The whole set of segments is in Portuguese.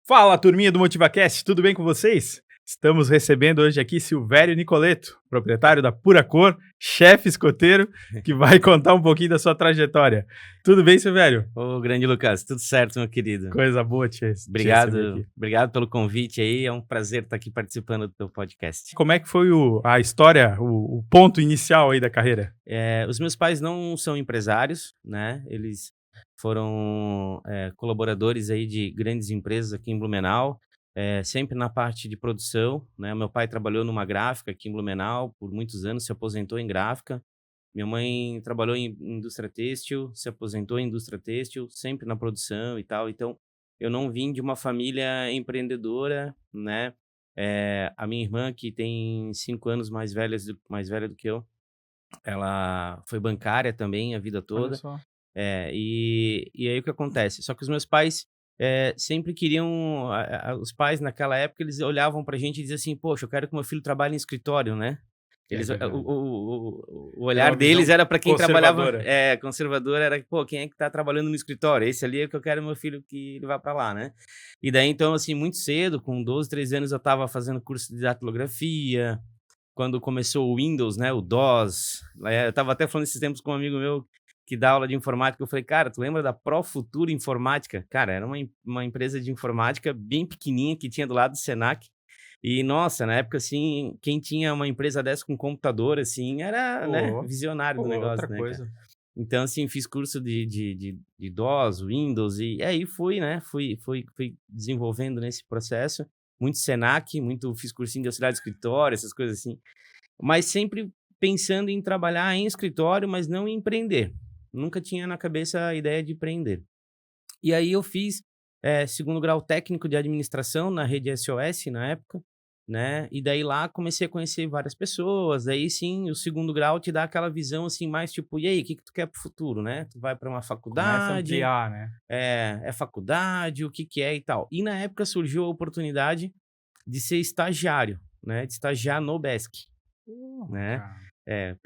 Fala, turminha do MotivaCast, tudo bem com vocês? Estamos recebendo hoje aqui Silvério Nicoleto, proprietário da Pura Cor, chefe escoteiro, que vai contar um pouquinho da sua trajetória. Tudo bem, Silvério? Ô, grande Lucas, tudo certo, meu querido? Coisa boa, te Obrigado pelo convite aí, é um prazer estar aqui participando do teu podcast. Como é que foi a história, o ponto inicial aí da carreira? Os meus pais não são empresários, né? Eles foram colaboradores aí de grandes empresas aqui em Blumenau, sempre na parte de produção, né? Meu pai trabalhou numa gráfica aqui em Blumenau por muitos anos, se aposentou em gráfica. Minha mãe trabalhou em indústria têxtil, se aposentou em indústria têxtil, sempre na produção e tal. Então, eu não vim de uma família empreendedora, né? A minha irmã, que tem 5 anos mais velha do que eu, ela foi bancária também a vida Olha toda. só. E aí o que acontece? Só que os meus pais sempre queriam. Os pais naquela época eles olhavam pra gente e diziam assim: Poxa, eu quero que meu filho trabalhe em escritório, né? É Eles, verdade. o Era olhar uma visão deles era para quem trabalhava conservadora. conservador, era pô, quem é que tá trabalhando no escritório? Esse ali é que eu quero meu filho que ele vá para lá, né? E daí então assim, muito cedo, com 12, 13 anos eu estava fazendo curso de datilografia. Quando começou o Windows, né, o DOS, eu estava até falando esses tempos com um amigo meu que dá aula de informática, eu falei, cara, tu lembra da Profuturo Informática? Cara, era uma empresa de informática bem pequenininha que tinha do lado do Senac. E, nossa, na época, assim, quem tinha uma empresa dessa com computador, assim, era, né, Pô, visionário do outra negócio, né, cara? coisa. Então, assim, fiz curso de DOS, Windows, e aí fui, né, fui desenvolvendo nesse processo. Muito Senac, fiz cursinho de auxiliar de escritório, essas coisas assim. Mas sempre pensando em trabalhar em escritório, mas não em empreender. Nunca tinha na cabeça a ideia de empreender. E aí eu fiz segundo grau técnico de administração na rede SOS na época, né? E daí lá comecei a conhecer várias pessoas. Daí sim, o segundo grau te dá aquela visão assim mais tipo, e aí, o que que tu quer pro futuro, né? Tu vai para uma Começa a faculdade, ampliar, né? é faculdade, o que que é e tal. E na época surgiu a oportunidade de ser estagiário, né? De estagiar no BESC, Porra, né? cara.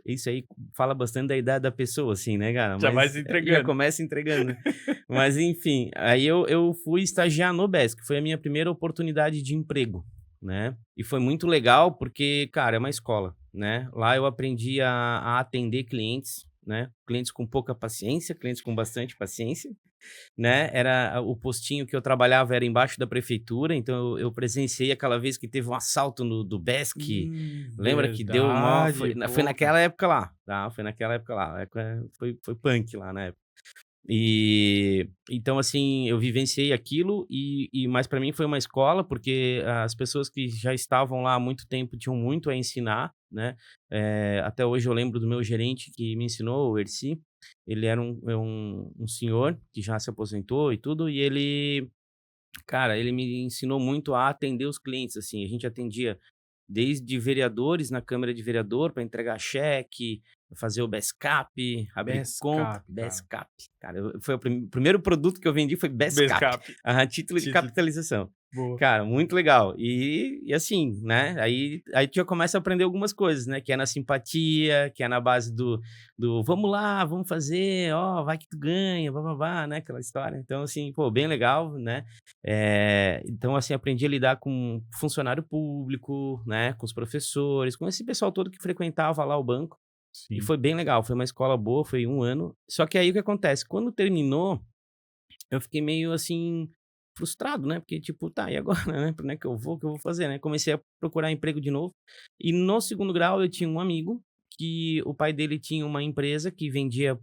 Isso aí fala bastante da idade da pessoa, assim, né, cara? Já vai Mas se já entregando. começa entregando, né? Mas enfim, aí eu fui estagiar no BESC, que foi a minha primeira oportunidade de emprego, né? E foi muito legal porque, cara, é uma escola, né? Lá eu aprendi a atender clientes, né? Clientes com pouca paciência, clientes com bastante paciência, né? O postinho que eu trabalhava era embaixo da prefeitura, então eu presenciei aquela vez que teve um assalto do BESC. Lembra que deu uma Verdade, foi pô, cara. naquela época lá, tá? Foi naquela época lá, foi punk lá na época. E então, assim, eu vivenciei aquilo mas para mim foi uma escola, porque as pessoas que já estavam lá há muito tempo tinham muito a ensinar, né? Até hoje eu lembro do meu gerente que me ensinou, o Erci. Ele era um senhor que já se aposentou e tudo, e ele, cara, ele me ensinou muito a atender os clientes, assim. A gente atendia desde vereadores na Câmara de Vereador para entregar cheque, fazer o Bescap, abrir conta. Bescap, cara. Bescap, cara, foi o primeiro produto que eu vendi foi Bescap, Bescap. título de Título. capitalização. Boa. Cara, muito legal. E assim, né? Aí tu já começa a aprender algumas coisas, né? Que é na simpatia, que é na base do vamos lá, vamos fazer, ó, vai que tu ganha, blá, né? Aquela história. Então, assim, pô, bem legal, né? Então, assim, aprendi a lidar com funcionário público, né? Com os professores, com esse pessoal todo que frequentava lá o banco. E Sim. foi bem legal, foi uma escola boa, foi 1 ano. Só que aí o que acontece? Quando terminou, eu fiquei meio assim frustrado, né? Porque tipo, tá, e agora, né? Pra onde é que eu vou? O que eu vou fazer, né? Comecei a procurar emprego de novo. E no segundo grau eu tinha um amigo que o pai dele tinha uma empresa que vendia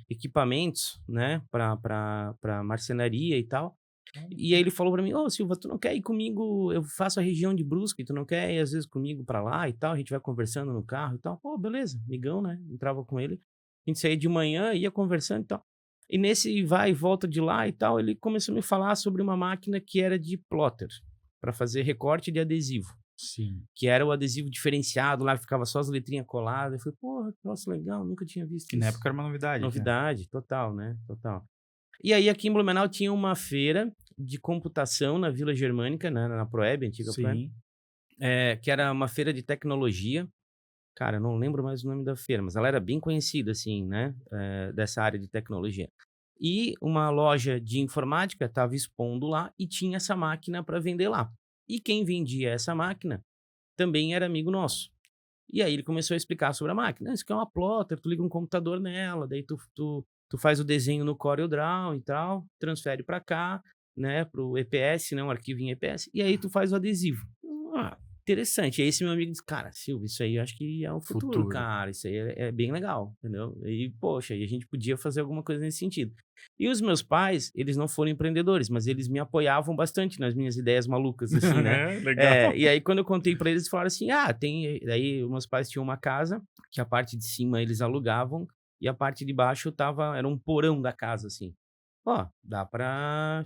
equipamentos, né? Pra marcenaria e tal. E aí ele falou pra mim: Ô, Silva, tu não quer ir comigo? Eu faço a região de Brusque, tu não quer ir às vezes comigo pra lá e tal? A gente vai conversando no carro e tal. Pô, beleza, amigão, né? Entrava com ele. A gente saía de manhã, ia conversando e tal. E nesse vai e volta de lá e tal, ele começou a me falar sobre uma máquina que era de plotter, para fazer recorte de adesivo, Sim. que era o adesivo diferenciado lá, que ficava só as letrinhas coladas. Eu falei, porra, que nossa, legal, nunca tinha visto Que na isso. época era uma novidade, né? Novidade, total, né? Total. E aí aqui em Blumenau tinha uma feira de computação na Vila Germânica, né, na Proeb, antiga Proeb, Sim. que era uma feira de tecnologia. Cara, eu não lembro mais o nome da feira, mas ela era bem conhecida, assim, né, dessa área de tecnologia. E uma loja de informática estava expondo lá e tinha essa máquina para vender lá. E quem vendia essa máquina também era amigo nosso. E aí ele começou a explicar sobre a máquina. Isso aqui é uma plotter, tu liga um computador nela, daí tu faz o desenho no CorelDRAW e tal, transfere para cá, né, pro EPS, né, um arquivo em EPS, e aí tu faz o adesivo. Ah, interessante. E aí esse meu amigo disse, cara, Silvio, isso aí eu acho que é o futuro, cara, isso aí é bem legal, entendeu? E, poxa, e a gente podia fazer alguma coisa nesse sentido. E os meus pais, eles não foram empreendedores, mas eles me apoiavam bastante nas minhas ideias malucas, assim, né? Legal. E aí quando eu contei pra eles, falaram assim, tem... Daí meus pais tinham uma casa, que a parte de cima eles alugavam, e a parte de baixo era um porão da casa, assim. Ó,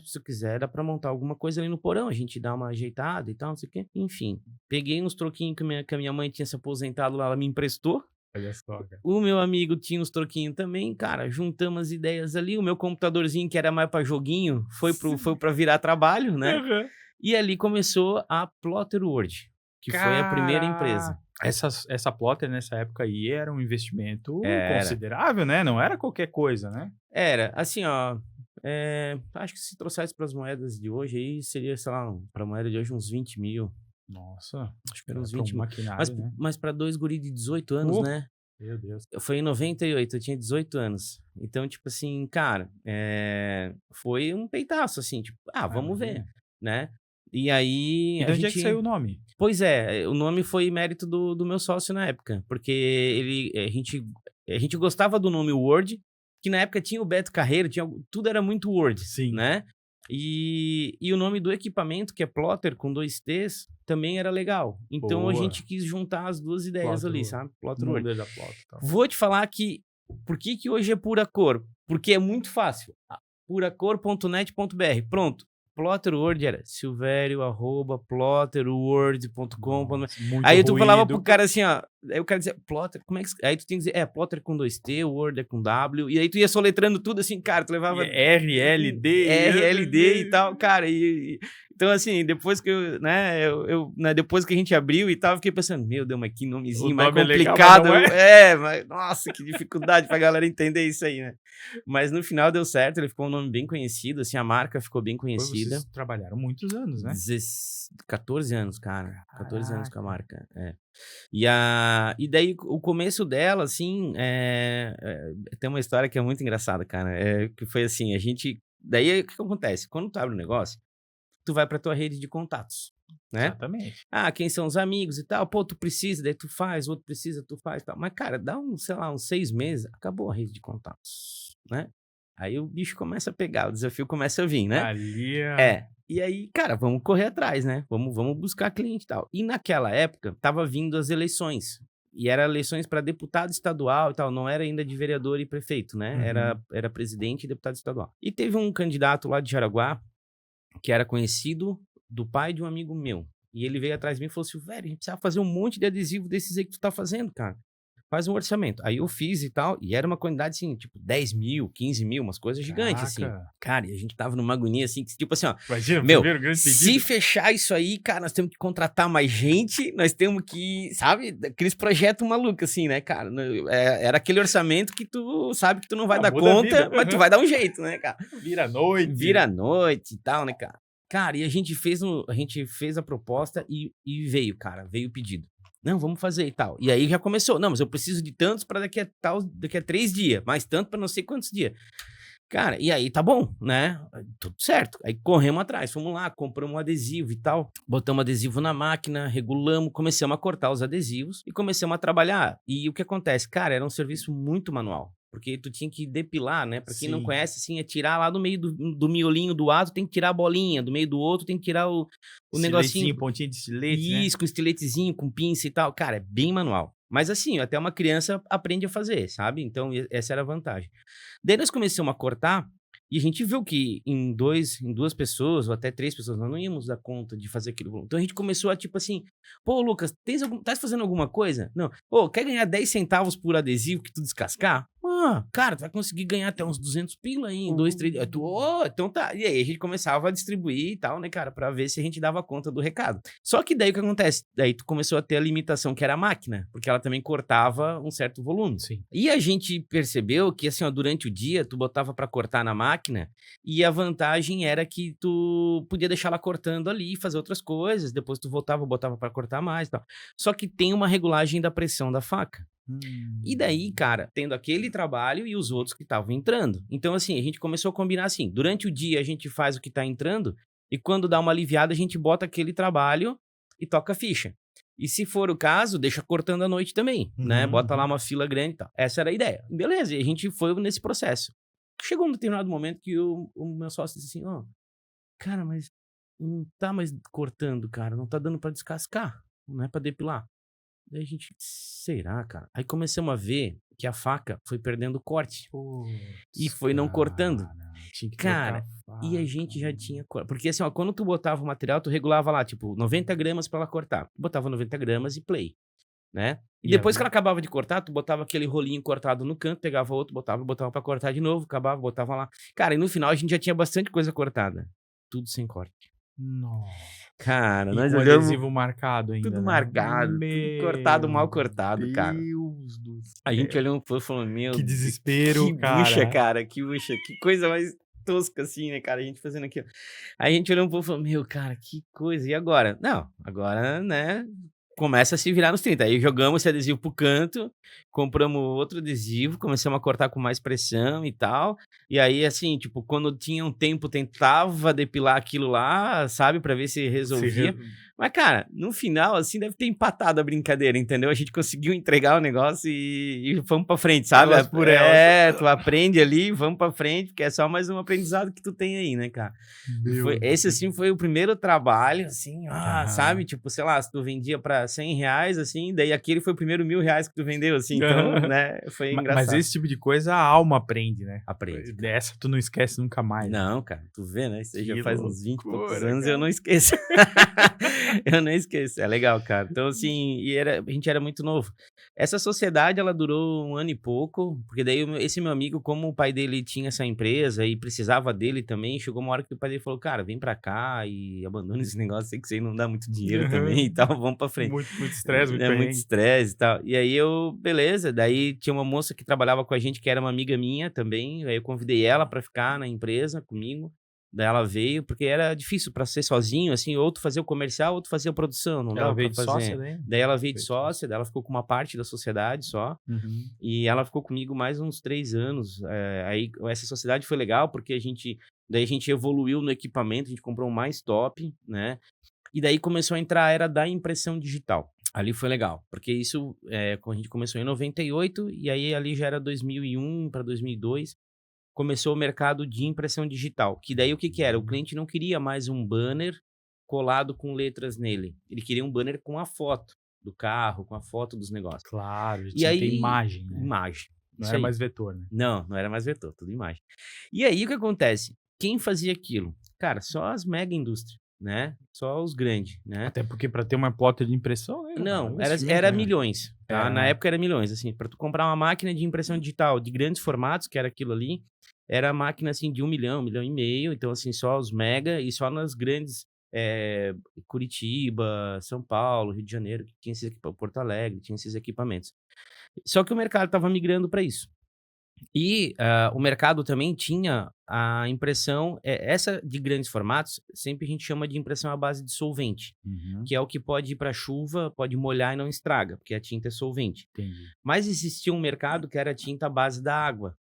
se tu quiser, dá pra montar alguma coisa ali no porão, a gente dá uma ajeitada e tal, não sei o quê. Enfim, peguei uns troquinhos que a minha mãe tinha se aposentado lá, ela me emprestou. Olha só, cara. O meu amigo tinha uns troquinhos também, cara, juntamos as ideias ali. O meu computadorzinho, que era mais pra joguinho, foi pra virar trabalho, né? Uhum. E ali começou a Plotter World, que foi a primeira empresa. Essa plotter nessa época aí era um investimento Era. considerável, né? Não era qualquer coisa, né? Era, assim, ó, acho que se trouxesse para as moedas de hoje, aí seria, sei lá, para moeda de hoje uns 20 mil. Nossa, Acho que era uns pra um 20 mil. maquinário, né? Mas para dois guri de 18 anos, né? Meu Deus. Foi em 98, eu tinha 18 anos. Então, tipo assim, cara, foi um peitaço, assim, tipo, vamos ver, né? E aí E de onde é que saiu o nome? Pois é, o nome foi mérito do meu sócio na época, porque a gente gostava do nome Word, que na época tinha o Beto Carreiro, tudo era muito Word, Sim. né? E o nome do equipamento, que é Plotter com 2 T's, também era legal. Então Boa. a gente quis juntar as duas ideias Plotter ali, Word. sabe? Plotter Word. Muda da plotter, então. Vou te falar que por que hoje é pura cor? Porque é muito fácil. Puracor.net.br. Pronto. Plotter Word era silverio@plotterword.com. Aí tu falava pro cara assim, ó. Aí o cara dizia, Plotter, como é que. Aí tu tinha que dizer, Plotter com 2T, Word é com W. E aí tu ia soletrando tudo assim, cara, tu levava. RLD e tal, cara. Então, assim, depois que depois que a gente abriu e tal, eu fiquei pensando, meu Deus, mas que nomezinho mais complicado. Mas nossa, que dificuldade pra galera entender isso aí, né? Mas no final deu certo, ele ficou um nome bem conhecido, assim, a marca ficou bem conhecida. Vocês trabalharam muitos anos, né? 14 anos, cara. 14 anos com a marca, E daí, o começo dela, assim, tem uma história que é muito engraçada, cara. Que foi assim, daí, o que acontece? Quando tu abre um negócio, tu vai pra tua rede de contatos, né? Exatamente. Quem são os amigos e tal. Pô, tu precisa, daí tu faz, outro precisa, tu faz e tal. Mas, cara, dá uns 6 meses, acabou a rede de contatos, né? Aí o bicho começa a pegar, o desafio começa a vir, né? Ali E aí, cara, vamos correr atrás, né? Vamos buscar cliente e tal. E naquela época, tava vindo as eleições. E eram eleições para deputado estadual e tal, não era ainda de vereador e prefeito, né? Uhum. Era presidente e deputado estadual. E teve um candidato lá de Jaraguá, que era conhecido do pai de um amigo meu. E ele veio atrás de mim e falou assim, velho, a gente precisa fazer um monte de adesivo desses aí que tu tá fazendo, cara. Faz um orçamento. Aí eu fiz e tal, e era uma quantidade assim, tipo 10 mil, 15 mil, umas coisas gigantes, assim. Cara, e a gente tava numa agonia assim, que, tipo assim, ó. Imagina, meu, grande se fechar isso aí, cara, nós temos que contratar mais gente, nós temos que, sabe, aqueles projetos malucos, assim, né, cara? Era aquele orçamento que tu sabe que tu não vai dar conta, mas tu vai dar um jeito, né, cara? Vira noite e tal, né, cara? Cara, e a gente fez a proposta e veio, cara, veio o pedido. Não, vamos fazer e tal. E aí já começou. Não, mas eu preciso de tantos para daqui a 3 dias, mais tanto para não sei quantos dias. Cara, e aí tá bom, né? Tudo certo. Aí corremos atrás, fomos lá, compramos um adesivo e tal. Botamos adesivo na máquina, regulamos, começamos a cortar os adesivos e começamos a trabalhar. E o que acontece? Cara, era um serviço muito manual. Porque tu tinha que depilar, né? Pra quem não conhece, assim, é tirar lá do meio do miolinho do lado, tem que tirar a bolinha, do meio do outro tem que tirar o negocinho. Pontinha de estilete, Isso, com estiletezinho, com pinça e tal. Cara, é bem manual. Mas assim, até uma criança aprende a fazer, sabe? Então, essa era a vantagem. Daí nós começamos a cortar e a gente viu que em 2 pessoas ou até 3 pessoas nós não íamos dar conta de fazer aquilo. Então a gente começou a tipo assim, pô, Lucas, tá fazendo alguma coisa? Não. Pô, quer ganhar 10 centavos por adesivo que tu descascar? cara, tu vai conseguir ganhar até uns 200 pila aí, em 2, 3... então tá. E aí a gente começava a distribuir e tal, né, cara, pra ver se a gente dava conta do recado. Só que daí o que acontece? Daí tu começou a ter a limitação que era a máquina, porque ela também cortava um certo volume. Sim. E a gente percebeu que, assim, ó, durante o dia, tu botava pra cortar na máquina e a vantagem era que tu podia deixar ela cortando ali, fazer outras coisas, depois tu voltava, botava pra cortar mais e tal. Só que tem uma regulagem da pressão da faca. E daí, cara, tendo aquele trabalho e os outros que estavam entrando. Então, assim, a gente começou a combinar assim, durante o dia a gente faz o que tá entrando e quando dá uma aliviada a gente bota aquele trabalho e toca a ficha. E se for o caso, deixa cortando à noite também, né? Bota lá uma fila grande e tal. Essa era a ideia. Beleza, e a gente foi nesse processo. Chegou um determinado momento que o meu sócio disse assim, cara, mas não tá mais cortando, cara, não tá dando pra descascar, não é pra depilar. Daí a gente, será, cara? Aí começamos a ver que a faca foi perdendo corte. E foi não cortando. Cara, e a gente já tinha... Porque assim, ó, quando tu botava o material, tu regulava lá, tipo, 90 gramas pra ela cortar. Tu botava 90 gramas e play, né? E depois que ela acabava de cortar, tu botava aquele rolinho cortado no canto, pegava outro, botava pra cortar de novo, acabava, botava lá. Cara, e no final a gente já tinha bastante coisa cortada. Tudo sem corte. Nossa. Cara, E nós com olhamos... adesivo marcado ainda, Tudo né? marcado, tudo cortado, mal cortado, cara. Deus do céu. A gente olhou e falou, meu... Que desespero, que cara. bucha, cara, que bucha. Que coisa mais tosca assim, né, cara? A gente fazendo aquilo. Aí a gente olhou um pouco e falou, meu, cara, que coisa. E agora? Não, agora, né, começa a se virar nos 30. Aí jogamos esse adesivo pro canto, compramos outro adesivo, começamos a cortar com mais pressão e tal. E aí, assim, tipo, quando tinha um tempo, tentava depilar aquilo lá, sabe, pra ver se resolvia. Mas, cara, no final, assim, deve ter empatado a brincadeira, entendeu? A gente conseguiu entregar o negócio e vamos pra frente, sabe? Elas por elas. Tu aprende ali, vamos pra frente, porque é só mais um aprendizado que tu tem aí, né, cara? Esse, assim, foi o primeiro trabalho, assim, sabe? Tipo, sei lá, se tu vendia pra R$100, assim, daí aquele foi o primeiro R$1.000 que tu vendeu, assim, então, né, foi engraçado. Mas esse tipo de coisa a alma aprende, né? Aprende. Dessa tu não esquece nunca mais. Não, cara, tu vê, né? Isso aí já faz uns 20 e poucos loucura, anos, cara. eu não esqueço. Eu não esqueço, é legal, cara. Então, assim, a gente era muito novo. Essa sociedade, ela durou 1 ano e pouco, porque daí esse meu amigo, como o pai dele tinha essa empresa e precisava dele também, chegou uma hora que o pai dele falou, cara, vem pra cá e abandona esse negócio, sei que isso aí não dá muito dinheiro também e tal, vamos pra frente. Muito estresse, muito muito perrengue. estresse e tal. E aí beleza, daí tinha uma moça que trabalhava com a gente, que era uma amiga minha também, aí eu convidei ela pra ficar na empresa comigo. Daí ela veio, porque era difícil pra ser sozinho, assim, ou tu fazia o comercial, ou tu fazia a produção, não Ela dava veio pra de fazer. sócia, né? Daí ela veio de sócia, daí ela ficou com uma parte da sociedade só, e ela ficou comigo mais uns 3 anos. Aí essa sociedade foi legal, porque daí a gente evoluiu no equipamento, a gente comprou um mais top, né? E daí começou a entrar a era da impressão digital. Ali foi legal, porque isso, a gente começou em 98, e aí ali já era 2001 para 2002, começou o mercado de impressão digital, que daí o que era? O cliente não queria mais um banner colado com letras nele, ele queria um banner com a foto do carro, com a foto dos negócios. Claro, E tinha que aí, ter imagem, né? imagem. Não Isso era aí. mais vetor, né? Não era mais vetor, tudo imagem. E aí o que acontece? Quem fazia aquilo? Cara, só as mega indústrias, né? Só os grandes, né? Até porque pra ter uma plotter de impressão, né? Não, É um investimento, era né? milhões, tá? Era, Na né? época era milhões, assim, para tu comprar uma máquina de impressão digital de grandes formatos, que era aquilo ali, era máquina, assim, de 1 milhão, 1,5 milhão, então, assim, só os mega e só nas grandes, Curitiba, São Paulo, Rio de Janeiro, que tinha Porto Alegre, tinha esses equipamentos. Só que o mercado estava migrando para isso. E o mercado também tinha a impressão, essa de grandes formatos, sempre a gente chama de impressão à base de solvente, que é o que pode ir para chuva, pode molhar e não estraga, porque a tinta é solvente. Entendi. Mas existia um mercado que era a tinta à base da água,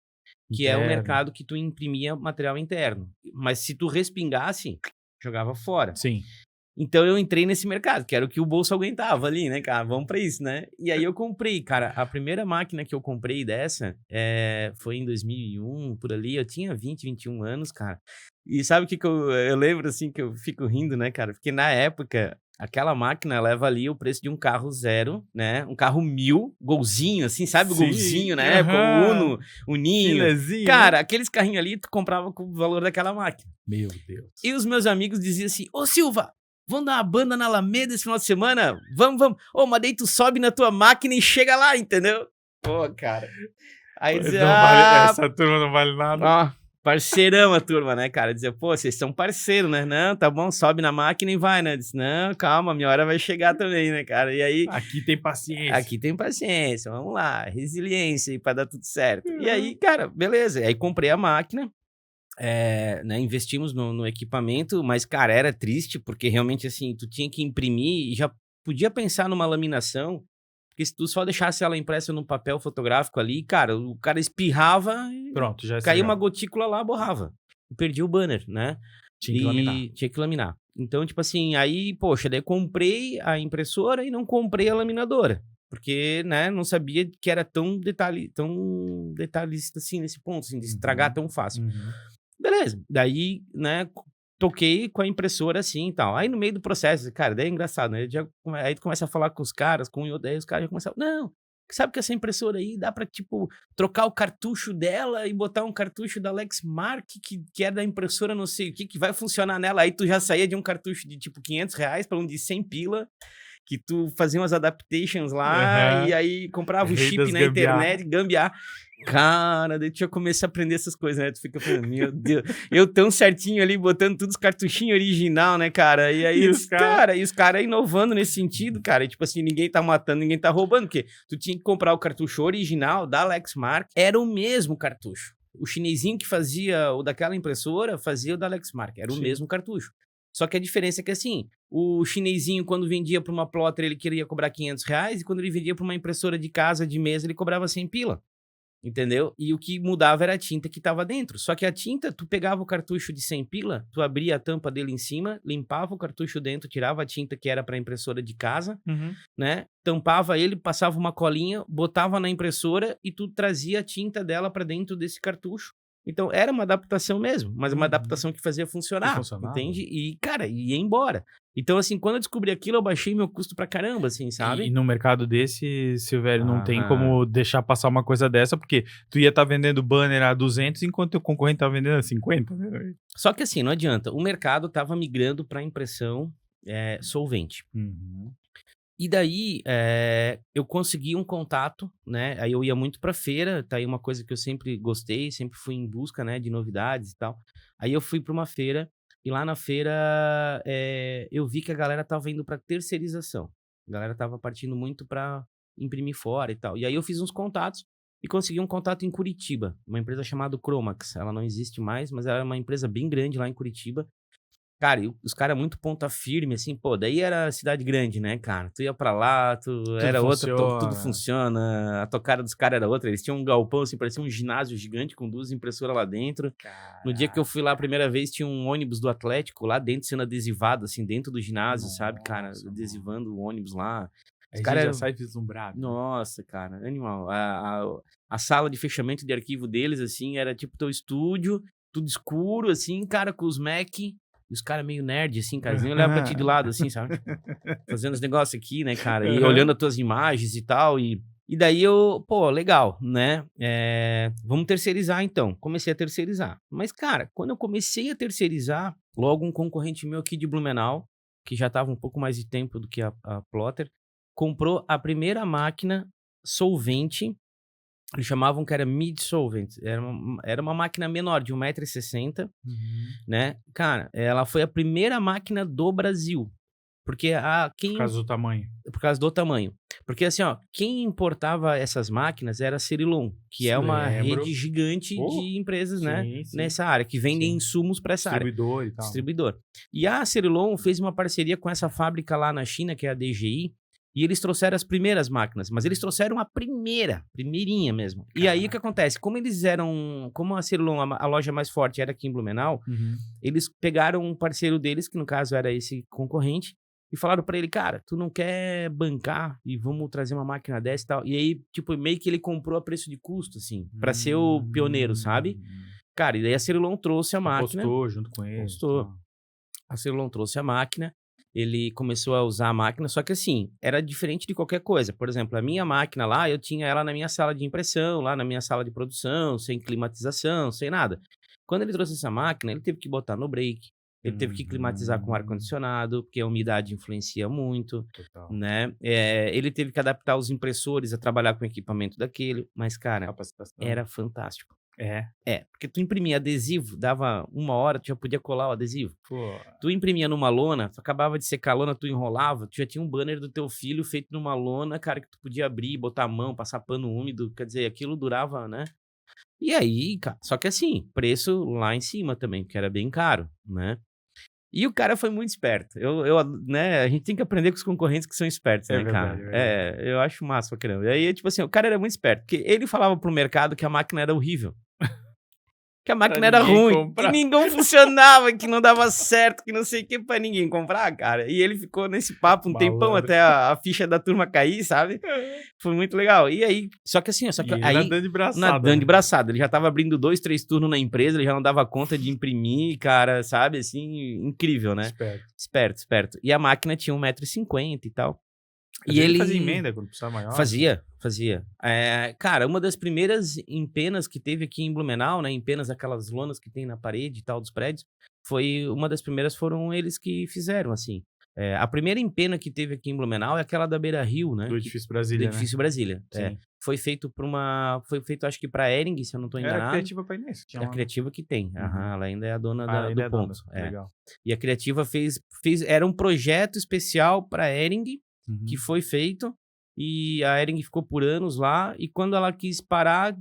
que é o Interno. mercado que tu imprimia material interno. Mas se tu respingasse, jogava fora. Sim. Então eu entrei nesse mercado, que era o que o bolso aguentava ali, né, cara? Vamos pra isso, né? E aí eu comprei, cara, a primeira máquina que eu comprei dessa foi em 2001, por ali, eu tinha 20, 21 anos, cara. E sabe o que eu lembro, assim, que eu fico rindo, né, cara? Porque na época, aquela máquina leva ali o preço de um carro zero, né? Um carro 1000, golzinho, assim, sabe? O Sim, golzinho na época, o Uno, o Ninho. Filezinho, Cara, aqueles carrinhos ali, tu comprava com o valor daquela máquina. Meu Deus. E os meus amigos diziam assim, ô Silva, vamos dar uma banda na Alameda esse final de semana? Vamos. Ô, mas daí tu sobe na tua máquina e chega lá, entendeu? Pô, cara. Aí Não dizia, vale, essa turma não vale nada. ó, parceirão a turma, né, cara? Dizia, pô, vocês são parceiros, né? Não, tá bom, sobe na máquina e vai, né? Disse, não, calma, minha hora vai chegar também, né, cara? E aí, Aqui tem paciência. aqui tem paciência, vamos lá, resiliência aí pra dar tudo certo. E aí, cara, beleza. Aí comprei a máquina, né, investimos no equipamento, mas, cara, era triste, porque realmente, assim, tu tinha que imprimir e já podia pensar numa laminação, porque se tu só deixasse ela impressa num papel fotográfico ali, cara, o cara espirrava e Pronto, já caía uma estragava. gotícula lá, borrava. E perdi o banner, né? Tinha que laminar. E tinha que laminar. Então, tipo assim, aí, poxa, daí comprei a impressora e não comprei a laminadora. Porque, né, não sabia que era tão detalhista assim, nesse ponto, assim, de estragar tão fácil. Uhum. Beleza. Daí, né, toquei com a impressora assim e tal. Aí no meio do processo, cara, daí é engraçado, né? Aí tu começa a falar com os caras, daí os caras já começam, não, sabe que essa impressora aí dá pra, tipo, trocar o cartucho dela e botar um cartucho da Lexmark, que é da impressora não sei o que vai funcionar nela. Aí tu já saía de um cartucho de, tipo, R$ 500 pra um de 100 pila, que tu fazia umas adaptations lá, e Aham. aí comprava o Rei chip das na internet, gambiarra. Cara, daí tu já começa a aprender essas coisas, né? Tu fica falando, meu Deus, eu tão certinho ali, botando todos os cartuchinhos original, né, cara? E aí, E os caras... e os caras inovando nesse sentido, cara. E, tipo assim, ninguém tá matando, ninguém tá roubando, porque tu tinha que comprar o cartucho original da Lexmark, era o mesmo cartucho. O chinesinho que fazia o daquela impressora, fazia o da Lexmark, era o Sim. mesmo cartucho. Só que a diferença é que, assim, o chinesinho, quando vendia para uma plotter, ele queria cobrar R$ 500, e quando ele vendia para uma impressora de casa, de mesa, ele cobrava 100 pila. Entendeu? E o que mudava era a tinta que tava dentro. Só que a tinta, tu pegava o cartucho de 100 pila, tu abria a tampa dele em cima, limpava o cartucho dentro, tirava a tinta que era para impressora de casa, Uhum. né? Tampava ele, passava uma colinha, botava na impressora e tu trazia a tinta dela para dentro desse cartucho. Então era uma adaptação mesmo, mas uma adaptação que fazia funcionar, funcionava. entende? E, cara, ia embora. Então, assim, quando eu descobri aquilo, eu baixei meu custo pra caramba, assim, sabe? E no mercado desse, Silvério, não tem Aham. como deixar passar uma coisa dessa, porque tu ia estar vendendo banner a 200, enquanto o concorrente tá vendendo a 50, né? Só que assim, não adianta. O mercado estava migrando para impressão solvente. Uhum. E daí, eu consegui um contato, né? Aí eu ia muito pra feira, tá aí uma coisa que eu sempre gostei, sempre fui em busca, né, de novidades e tal. Aí eu fui pra uma feira, e lá na feira eu vi que a galera tava indo pra terceirização. A galera tava partindo muito pra imprimir fora e tal. E aí eu fiz uns contatos e consegui um contato em Curitiba, uma empresa chamada Cromax. Ela não existe mais, mas ela é uma empresa bem grande lá em Curitiba. Cara, e os caras muito ponta firme, assim, pô, daí era cidade grande, né, cara? Tu ia pra lá, era outra, tudo funciona, a tocada dos caras era outra. Eles tinham um galpão, assim, parecia um ginásio gigante com 2 impressoras lá dentro. No dia que eu fui lá a primeira vez, tinha um ônibus do Atlético lá dentro sendo adesivado, assim, dentro do ginásio, sabe, cara? Adesivando o ônibus lá. Os Aí caras já sai vislumbrado. Nossa, cara, animal. A sala de fechamento de arquivo deles, assim, era tipo teu estúdio, tudo escuro, assim, cara, com os Mac. E os caras meio nerd, assim, cara, eles nem olhavam pra ti de lado, assim, sabe? Fazendo os negócios aqui, né, cara? E olhando as tuas imagens e tal. E daí eu, pô, legal, né? Vamos terceirizar, então. Comecei a terceirizar. Mas, cara, quando eu comecei a terceirizar, logo um concorrente meu aqui de Blumenau, que já tava um pouco mais de tempo do que a Plotter, comprou a primeira máquina solvente. Eles chamavam que era mid-solvent. Era uma máquina menor, de 1,60 m, né? Cara, ela foi a primeira máquina do Brasil. Porque Por causa do tamanho. por causa do tamanho. Porque assim, ó, quem importava essas máquinas era a Cerilon, que é uma Lembro. rede gigante de empresas, né? Sim. Nessa área, que vendem Sim. insumos para essa área. Distribuidor e tal. Distribuidor. E a Cerilon fez uma parceria com essa fábrica lá na China, que é a DGI, e eles trouxeram as primeiras máquinas, mas eles trouxeram a primeirinha mesmo. E aí o que acontece? Como a Cerilon, a loja mais forte era aqui em Blumenau, eles pegaram um parceiro deles, que no caso era esse concorrente, e falaram pra ele, cara, tu não quer bancar e vamos trazer uma máquina dessa e tal. E aí, tipo, meio que ele comprou a preço de custo, assim, pra ser o pioneiro, sabe? Cara, e daí a Cerilon trouxe a máquina. Apostou junto com ele. Apostou. A Cerilon trouxe a máquina, ele começou a usar a máquina, só que assim, era diferente de qualquer coisa. Por exemplo, a minha máquina lá, eu tinha ela na minha sala de impressão, lá na minha sala de produção, sem climatização, sem nada. Quando ele trouxe essa máquina, ele teve que botar no break, Ele teve que climatizar com ar-condicionado, porque a umidade influencia muito, Total. né? Ele teve que adaptar os impressores a trabalhar com o equipamento daquele, mas, cara, Capacitação. era fantástico. É. Porque tu imprimia adesivo, dava 1 hora, tu já podia colar o adesivo. Pô. Tu imprimia numa lona, tu acabava de secar a lona, tu enrolava, tu já tinha um banner do teu filho feito numa lona, cara, que tu podia abrir, botar a mão, passar pano úmido, quer dizer, aquilo durava, né? E aí, cara, só que assim, preço lá em cima também, porque era bem caro, né? E o cara foi muito esperto. Né, a gente tem que aprender com os concorrentes que são espertos, É né, cara? verdade, é verdade. Eu acho massa pra caramba. E aí, tipo assim, o cara era muito esperto, porque ele falava pro mercado que a máquina era horrível. Que a máquina era ninguém ruim, comprar. que não funcionava, que não dava certo, que não sei o que, pra ninguém comprar, cara. E ele ficou nesse papo um tempão Malandro. até a ficha da turma cair, sabe? Foi muito legal. E aí, só que assim, E ele nadando de braçada. nadando de né? braçada. Ele já tava abrindo 2, 3 turnos na empresa, ele já não dava conta de imprimir, cara, sabe? Assim, incrível, né? Esperto. Esperto. E a máquina tinha 1,50 m e tal. Mas ele fazia emenda quando precisava maior? Fazia. Cara, uma das primeiras empenas que teve aqui em Blumenau, né? Empenas, aquelas lonas que tem na parede e tal dos prédios, uma das primeiras foram eles que fizeram, assim. A primeira empena que teve aqui em Blumenau é aquela da Beira Rio, né? Do Edifício Brasília, Do Edifício Brasília. Sim. Foi feito acho que pra Ering, se eu não tô enganado. Era a Criativa Painéis. É a Criativa que tem. Ela ainda é a dona ainda do é ponto. dona. Legal. E a Criativa fez. Era um projeto especial pra Ering, que foi feito, e a Ering ficou por anos lá, e quando ela quis parar,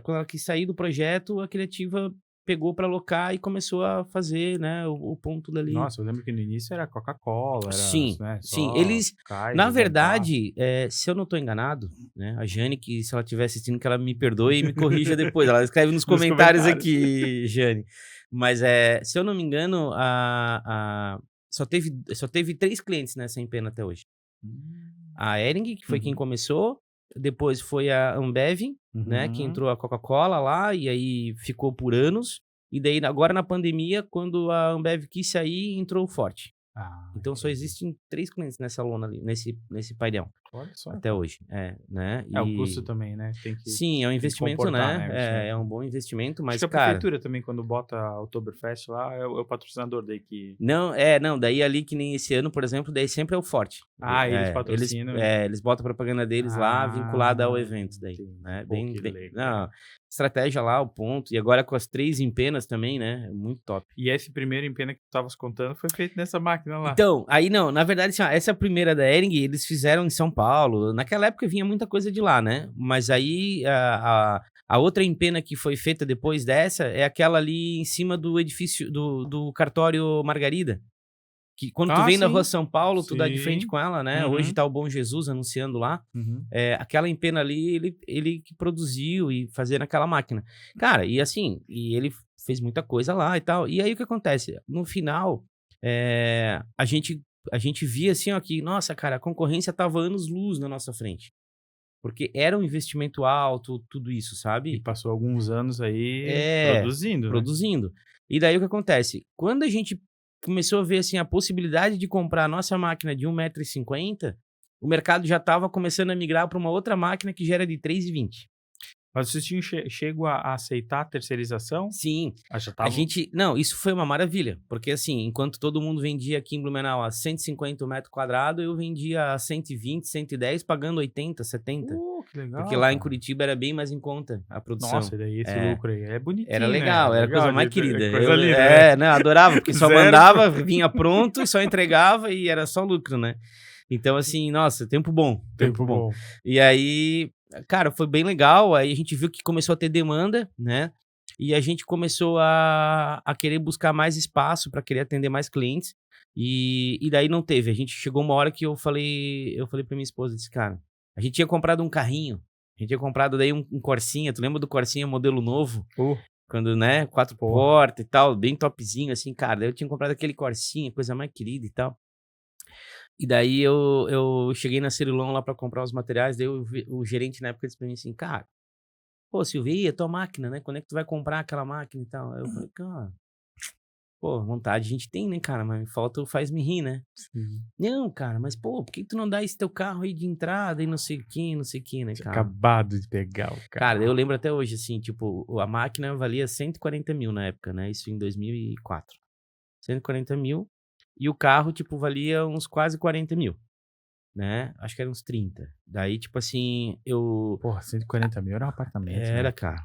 quando ela quis sair do projeto, a Criativa pegou para alocar e começou a fazer, né, o ponto dali. Nossa, eu lembro que no início era Coca-Cola, Sim, né, sim. Eles, Kaiser, na verdade, se eu não tô enganado, né, a Jane, que se ela estiver assistindo, que ela me perdoe e me corrija depois, ela escreve nos comentários aqui, Jane. Mas, se eu não me engano, só teve 3 clientes nessa empena até hoje. A Ering, que foi quem começou, depois foi a Ambev, né, que entrou a Coca-Cola lá, e aí ficou por anos, e daí agora na pandemia, quando a Ambev quis sair, entrou o Forte. Então só existem 3 clientes nessa lona ali, nesse painel. Olha só. Até hoje, né? O custo também, né? Tem que, sim, é um investimento, né? Né? É um bom investimento, mas, acho que a cara... prefeitura também, quando bota a Oktoberfest lá, é o patrocinador daí que... Não, daí ali que nem esse ano, por exemplo, daí sempre é o Forte. Eles patrocinam. Eles botam a propaganda deles lá, vinculada ao evento daí, né? Bem, não, estratégia lá, o ponto. E agora com as 3 empenas também, né? É muito top. E esse primeiro empena que tu estavas contando foi feito nessa máquina lá. Então, aí não, na verdade, assim, essa é a primeira da Ering, eles fizeram em São Paulo. Naquela época vinha muita coisa de lá, né? Mas aí a outra empena que foi feita depois dessa é aquela ali em cima do edifício do cartório Margarida. Que quando tu vem da Rua São Paulo, tu dá de frente com ela, né? Hoje tá o Bom Jesus anunciando lá. Aquela empena ali, ele que produziu e fazia naquela máquina. Cara, e assim, ele fez muita coisa lá e tal. E aí o que acontece? No final, a gente via assim, ó, que, nossa, cara, a concorrência tava anos-luz na nossa frente. Porque era um investimento alto, tudo isso, sabe? E passou alguns anos aí produzindo. Né? E daí o que acontece? Quando a gente começou a ver assim, a possibilidade de comprar a nossa máquina de 1,50 m, o mercado já estava começando a migrar para uma outra máquina que já era de 3,20 m. Mas vocês tinham chego a aceitar a terceirização? Sim. Já tava... Não, isso foi uma maravilha. Porque assim, enquanto todo mundo vendia aqui em Blumenau a 150 metros quadrados, eu vendia a 120, 110, pagando 80, 70. Que legal. Porque lá em Curitiba era bem mais em conta a produção. Nossa, e daí esse lucro aí é bonitinho, era legal, né? Era a coisa mais querida. Coisa linda, né? Adorava, porque só mandava, vinha pronto, só entregava e era só lucro, né? Então, assim, nossa, tempo bom. E aí, cara, foi bem legal. Aí a gente viu que começou a ter demanda, né? E a gente começou a querer buscar mais espaço para querer atender mais clientes. E daí não teve. A gente chegou uma hora que eu falei pra minha esposa, disse, cara, a gente tinha comprado um carrinho. A gente tinha comprado daí um Corsinha. Tu lembra do Corsinha modelo novo? Quando, né, 4 portas e tal, bem topzinho, assim, cara. Daí eu tinha comprado aquele Corsinha, coisa mais querida e tal. E daí eu cheguei na Cerilon lá pra comprar os materiais, daí o gerente na época disse pra mim assim, cara, pô, Silvia, tua máquina, né? Quando é que tu vai comprar aquela máquina e tal? Aí eu falei, cara, pô, vontade a gente tem, né, cara? Mas falta o faz-me rir, né? Sim. Não, cara, mas pô, por que tu não dá esse teu carro aí de entrada e não sei o que, né, cara? Acabado de pegar o carro. Cara, eu lembro até hoje, assim, tipo, a máquina valia 140 mil na época, né? Isso em 2004. 140 mil. E o carro, tipo, valia uns quase 40 mil, né? Acho que era uns 30. Daí, tipo assim, eu... Porra, 140 mil era um apartamento, Era né? caro,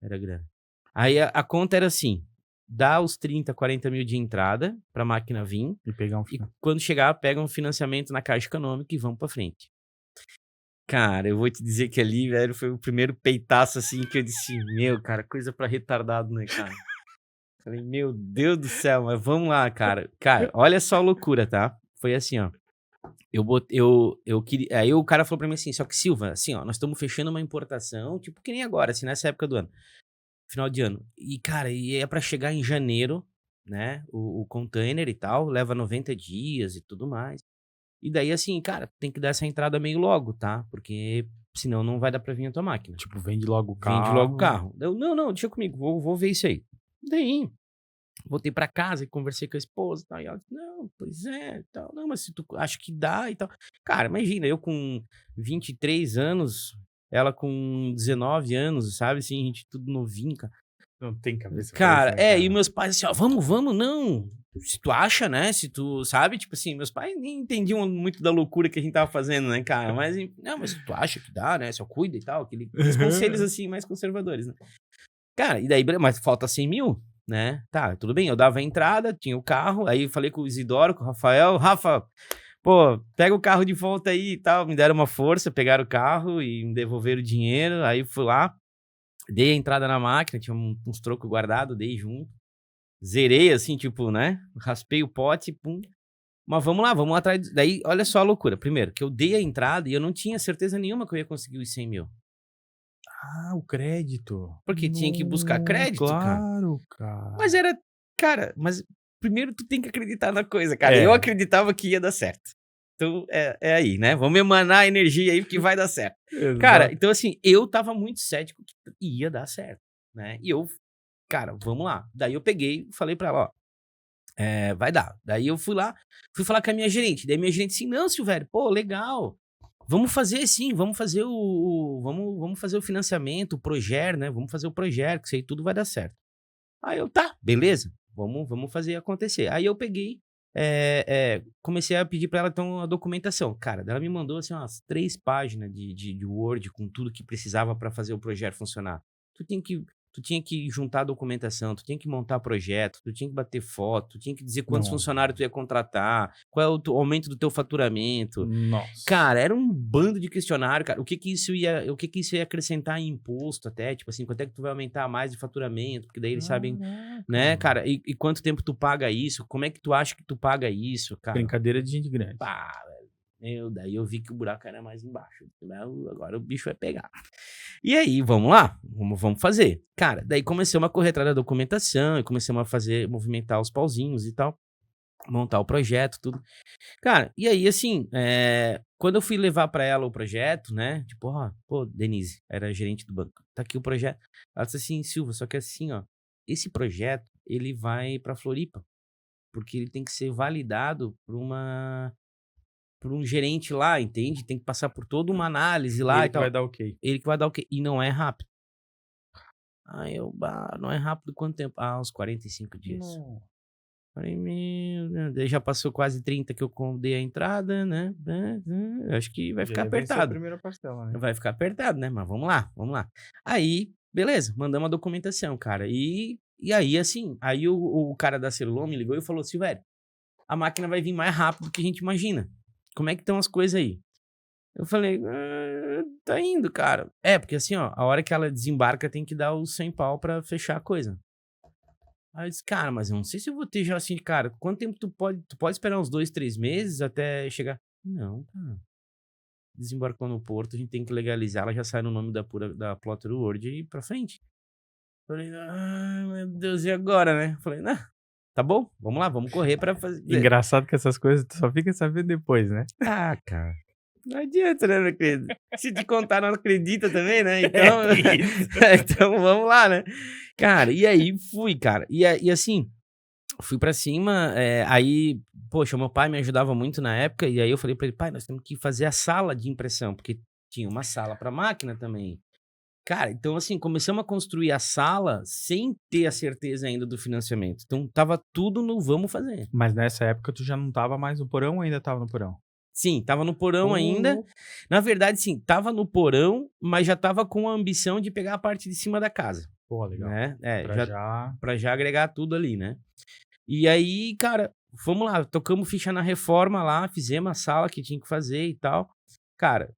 era grana. Aí a conta era assim, dá os 30, 40 mil de entrada pra máquina vir, E pegar um e quando chegar, pega um financiamento na Caixa Econômica e vamos pra frente. Cara, eu vou te dizer que ali, velho, foi o primeiro peitaço, assim, que eu disse, meu, cara, coisa pra retardado, né, cara? Falei, meu Deus do céu, mas vamos lá, cara. Cara, olha só a loucura, tá? Foi assim, ó. Eu queria. Aí o cara falou pra mim assim, só que Silva, assim, ó, nós estamos fechando uma importação, tipo que nem agora, assim, nessa época do ano, final de ano. E, cara, e é pra chegar em janeiro, né? O container e tal, leva 90 dias e tudo mais. E daí, assim, cara, tem que dar essa entrada meio logo, tá? Porque senão não vai dar pra vir a tua máquina. Tipo, vende logo o carro. Vende logo o carro. Eu, não, deixa comigo, vou ver isso aí. Daí, voltei pra casa e conversei com a esposa e tal. E ela disse, não, pois é, tal. Não, mas se tu acha que dá e tal. Cara, imagina, eu com 23 anos, ela com 19 anos, sabe? Assim, a gente tudo novinho, cara. Não tem cabeça pra Cara, isso, né, cara? e meus pais assim, ó, vamos, não. Se tu acha, né? Se tu sabe, tipo assim, meus pais nem entendiam muito da loucura que a gente tava fazendo, né, cara? Mas, não, mas se tu acha que dá, né? Só cuida e tal, aqueles conselhos assim, mais conservadores, né? Cara, e daí, mas falta 100 mil, né? Tá, tudo bem, eu dava a entrada, tinha o carro, aí eu falei com o Isidoro, com o Rafael, Rafa, pô, pega o carro de volta aí e tal, me deram uma força, pegaram o carro e me devolveram o dinheiro, aí fui lá, dei a entrada na máquina, tinha uns trocos guardados, dei junto, zerei assim, tipo, né? Raspei o pote, pum. Mas vamos lá atrás. Daí, olha só a loucura. Primeiro, que eu dei a entrada e eu não tinha certeza nenhuma que eu ia conseguir os 100 mil. Ah, o crédito. Porque tinha que buscar crédito, cara. Claro, cara. Mas era, cara, mas primeiro tu tem que acreditar na coisa, cara. É. Eu acreditava que ia dar certo. Então, é aí, né? Vamos emanar a energia aí que vai dar certo. Cara, Exato. então assim, eu tava muito cético que ia dar certo, né? E eu, cara, vamos lá. Daí eu peguei, falei pra ela, ó, vai dar. Daí eu fui lá, fui falar com a minha gerente. Daí minha gerente assim, não, Silvério, pô, legal. Vamos fazer sim, vamos fazer vamos fazer o financiamento, o projeto, né? Vamos fazer o projeto, que isso aí tudo vai dar certo. Aí eu, tá, beleza, vamos fazer acontecer. Aí eu peguei, comecei a pedir pra ela, então, a documentação. Cara, ela me mandou, assim, umas 3 páginas de Word com tudo que precisava pra fazer o projeto funcionar. Tu tinha que juntar a documentação, tu tinha que montar projeto, tu tinha que bater foto, tu tinha que dizer quantos Nossa. funcionários tu ia contratar, qual é o aumento do teu faturamento. Nossa. Cara, era um bando de questionário, cara. O que que isso ia acrescentar em imposto até? Tipo assim, quanto é que tu vai aumentar mais de faturamento? Porque daí eles sabem, né, cara? E quanto tempo tu paga isso? Como é que tu acha que tu paga isso, cara? Brincadeira de gente grande. Pá, velho. Daí eu vi que o buraco era mais embaixo. Agora o bicho vai pegar. E aí, vamos lá? Vamos fazer. Cara, daí começamos a correr atrás da documentação, e começamos a movimentar os pauzinhos e tal. Montar o projeto, tudo. Cara, e aí, assim, quando eu fui levar pra ela o projeto, né? Tipo, ó, pô, Denise, era gerente do banco. Tá aqui o projeto. Ela disse assim, Silva, só que assim, ó, esse projeto, ele vai pra Floripa. Porque ele tem que ser validado por um gerente lá, entende? Tem que passar por toda uma análise lá Ele e que tal. vai dar ok. Ele que vai dar o quê? E não é rápido. Aí eu, não é rápido quanto tempo? Ah, uns 45 dias. Não. Falei, meu Deus, daí já passou quase 30 que eu dei a entrada, né? Acho que vai ficar Já venceu a apertado. primeira parcela, né? Vai ficar apertado, né? Mas vamos lá. Aí, beleza, mandamos a documentação, cara. E aí, assim, aí o cara da Celulon me ligou e falou assim, velho, a máquina vai vir mais rápido do que a gente imagina. Como é que estão as coisas aí? Eu falei, tá indo, cara. Porque assim, ó, a hora que ela desembarca tem que dar os 100 pau pra fechar a coisa. Aí eu disse, cara, mas eu não sei se eu vou ter já assim, cara, quanto tempo tu pode esperar uns 2, 3 meses até chegar? Não, cara. Desembarcou no porto, a gente tem que legalizar, ela já sai no nome da Plotter Word e ir pra frente. Falei, meu Deus, e agora, né? Falei, tá bom, vamos lá, vamos correr pra fazer. Engraçado que essas coisas tu só fica sabendo depois, né? Ah, cara. Não adianta, né, meu querido? Se te contar, não acredita também, né? Então, então vamos lá, né? Cara, e aí fui, cara. E assim, fui pra cima, aí, poxa, meu pai me ajudava muito na época, e aí eu falei pra ele, pai, nós temos que fazer a sala de impressão, porque tinha uma sala pra máquina também. Cara, então assim, começamos a construir a sala sem ter a certeza ainda do financiamento. Então tava tudo no vamos fazer. Mas nessa época tu já não tava mais no porão ou ainda tava no porão? Sim, tava no porão ainda. Na verdade, sim, tava no porão, mas já tava com a ambição de pegar a parte de cima da casa, Pô, legal. né? Pra Pra já agregar tudo ali, né? E aí, cara, vamos lá, tocamos ficha na reforma lá, fizemos a sala que tinha que fazer e tal. Cara,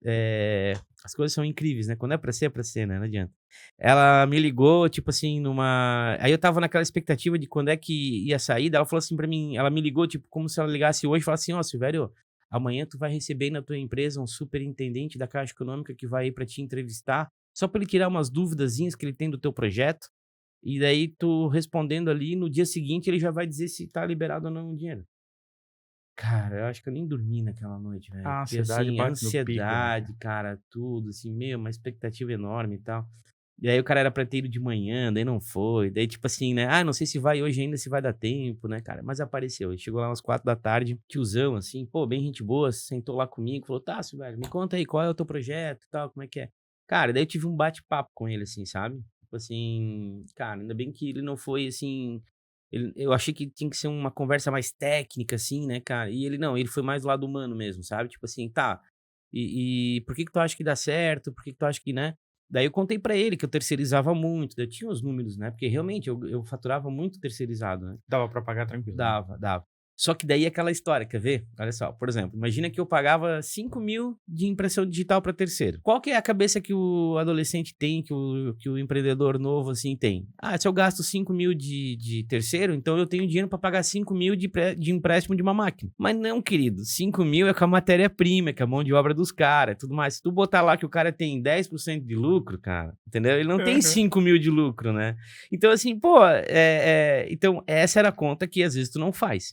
as coisas são incríveis, né? Quando é pra ser, né? Não adianta. Ela me ligou, tipo assim, numa. Aí eu tava naquela expectativa de quando é que ia sair. Daí ela falou assim pra mim, ela me ligou, tipo, como se ela ligasse hoje e falasse assim: ó, Silvério, amanhã tu vai receber aí na tua empresa um superintendente da Caixa Econômica que vai aí pra te entrevistar, só pra ele tirar umas duvidazinhas que ele tem do teu projeto. E daí tu respondendo ali, no dia seguinte ele já vai dizer se tá liberado ou não o dinheiro. Cara, eu acho que eu nem dormi naquela noite, velho. A Porque, ansiedade assim, bate no pico, né, cara? ansiedade, cara, tudo, assim, uma expectativa enorme e tal. E aí o cara era pra ter ido de manhã, daí não foi. Daí, tipo assim, né? Ah, não sei se vai hoje ainda, se vai dar tempo, né, cara? Mas apareceu. Ele chegou lá umas 4 da tarde, tiozão, assim, pô, bem gente boa, sentou lá comigo, falou, tá, velho, me conta aí, qual é o teu projeto e tal, como é que é? Cara, daí eu tive um bate-papo com ele, assim, sabe? Tipo assim, cara, ainda bem que ele não foi, assim, eu achei que tinha que ser uma conversa mais técnica, assim, né, cara? E ele não, ele foi mais do lado humano mesmo, sabe? Tipo assim, tá, e por que que tu acha que dá certo? Por que que tu acha que, né? Daí eu contei pra ele que eu terceirizava muito, daí eu tinha os números, né? Porque realmente eu faturava muito terceirizado, né? Dava pra pagar tranquilo, né? Dava. Só que daí aquela história, quer ver? Olha só, por exemplo, imagina que eu pagava 5.000 de impressão digital para terceiro. Qual que é a cabeça que o adolescente tem, que o empreendedor novo assim tem? Ah, se eu gasto 5.000 de terceiro, então eu tenho dinheiro para pagar 5.000 de empréstimo de uma máquina. Mas não, querido, 5.000 é com a matéria-prima, é com a mão de obra dos caras, tudo mais. Se tu botar lá que o cara tem 10% de lucro, cara, entendeu? Ele não tem 5.000 de lucro, né? Então, assim, pô, então essa era a conta que às vezes tu não faz.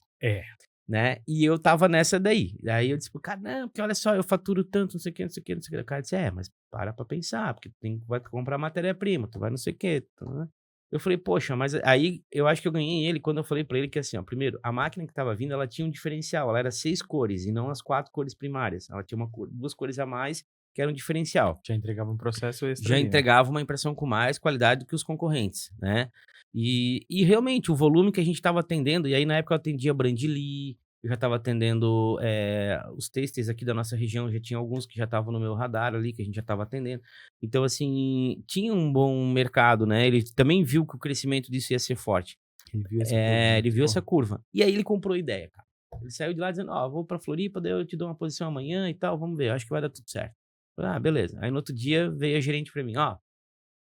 Né? E eu tava nessa daí. Daí eu disse pro cara, não, porque olha só, eu faturo tanto, não sei o que, não sei o que, não sei o que. O cara disse, mas para pra pensar, porque tu vai comprar matéria-prima, tu vai não sei o que. Né? Eu falei, poxa, mas aí eu acho que eu ganhei ele quando eu falei pra ele que assim, ó, primeiro, a máquina que tava vindo, ela tinha um diferencial, ela era 6 cores e não as 4 cores primárias. Ela tinha 2 cores a mais, que era um diferencial. Já entregava um processo extra. Já ali, entregava uma impressão com mais qualidade do que os concorrentes, né? E realmente, o volume que a gente estava atendendo, e aí na época eu atendia Brandly, eu já estava atendendo os têxteis aqui da nossa região, já tinha alguns que já estavam no meu radar ali, que a gente já estava atendendo. Então, assim, tinha um bom mercado, né? Ele também viu que o crescimento disso ia ser forte. Ele viu essa curva. Ele viu essa curva. E aí ele comprou ideia, cara. Ele saiu de lá dizendo, vou pra Floripa, daí eu te dou uma posição amanhã e tal, vamos ver, acho que vai dar tudo certo. Beleza. Aí no outro dia veio a gerente pra mim,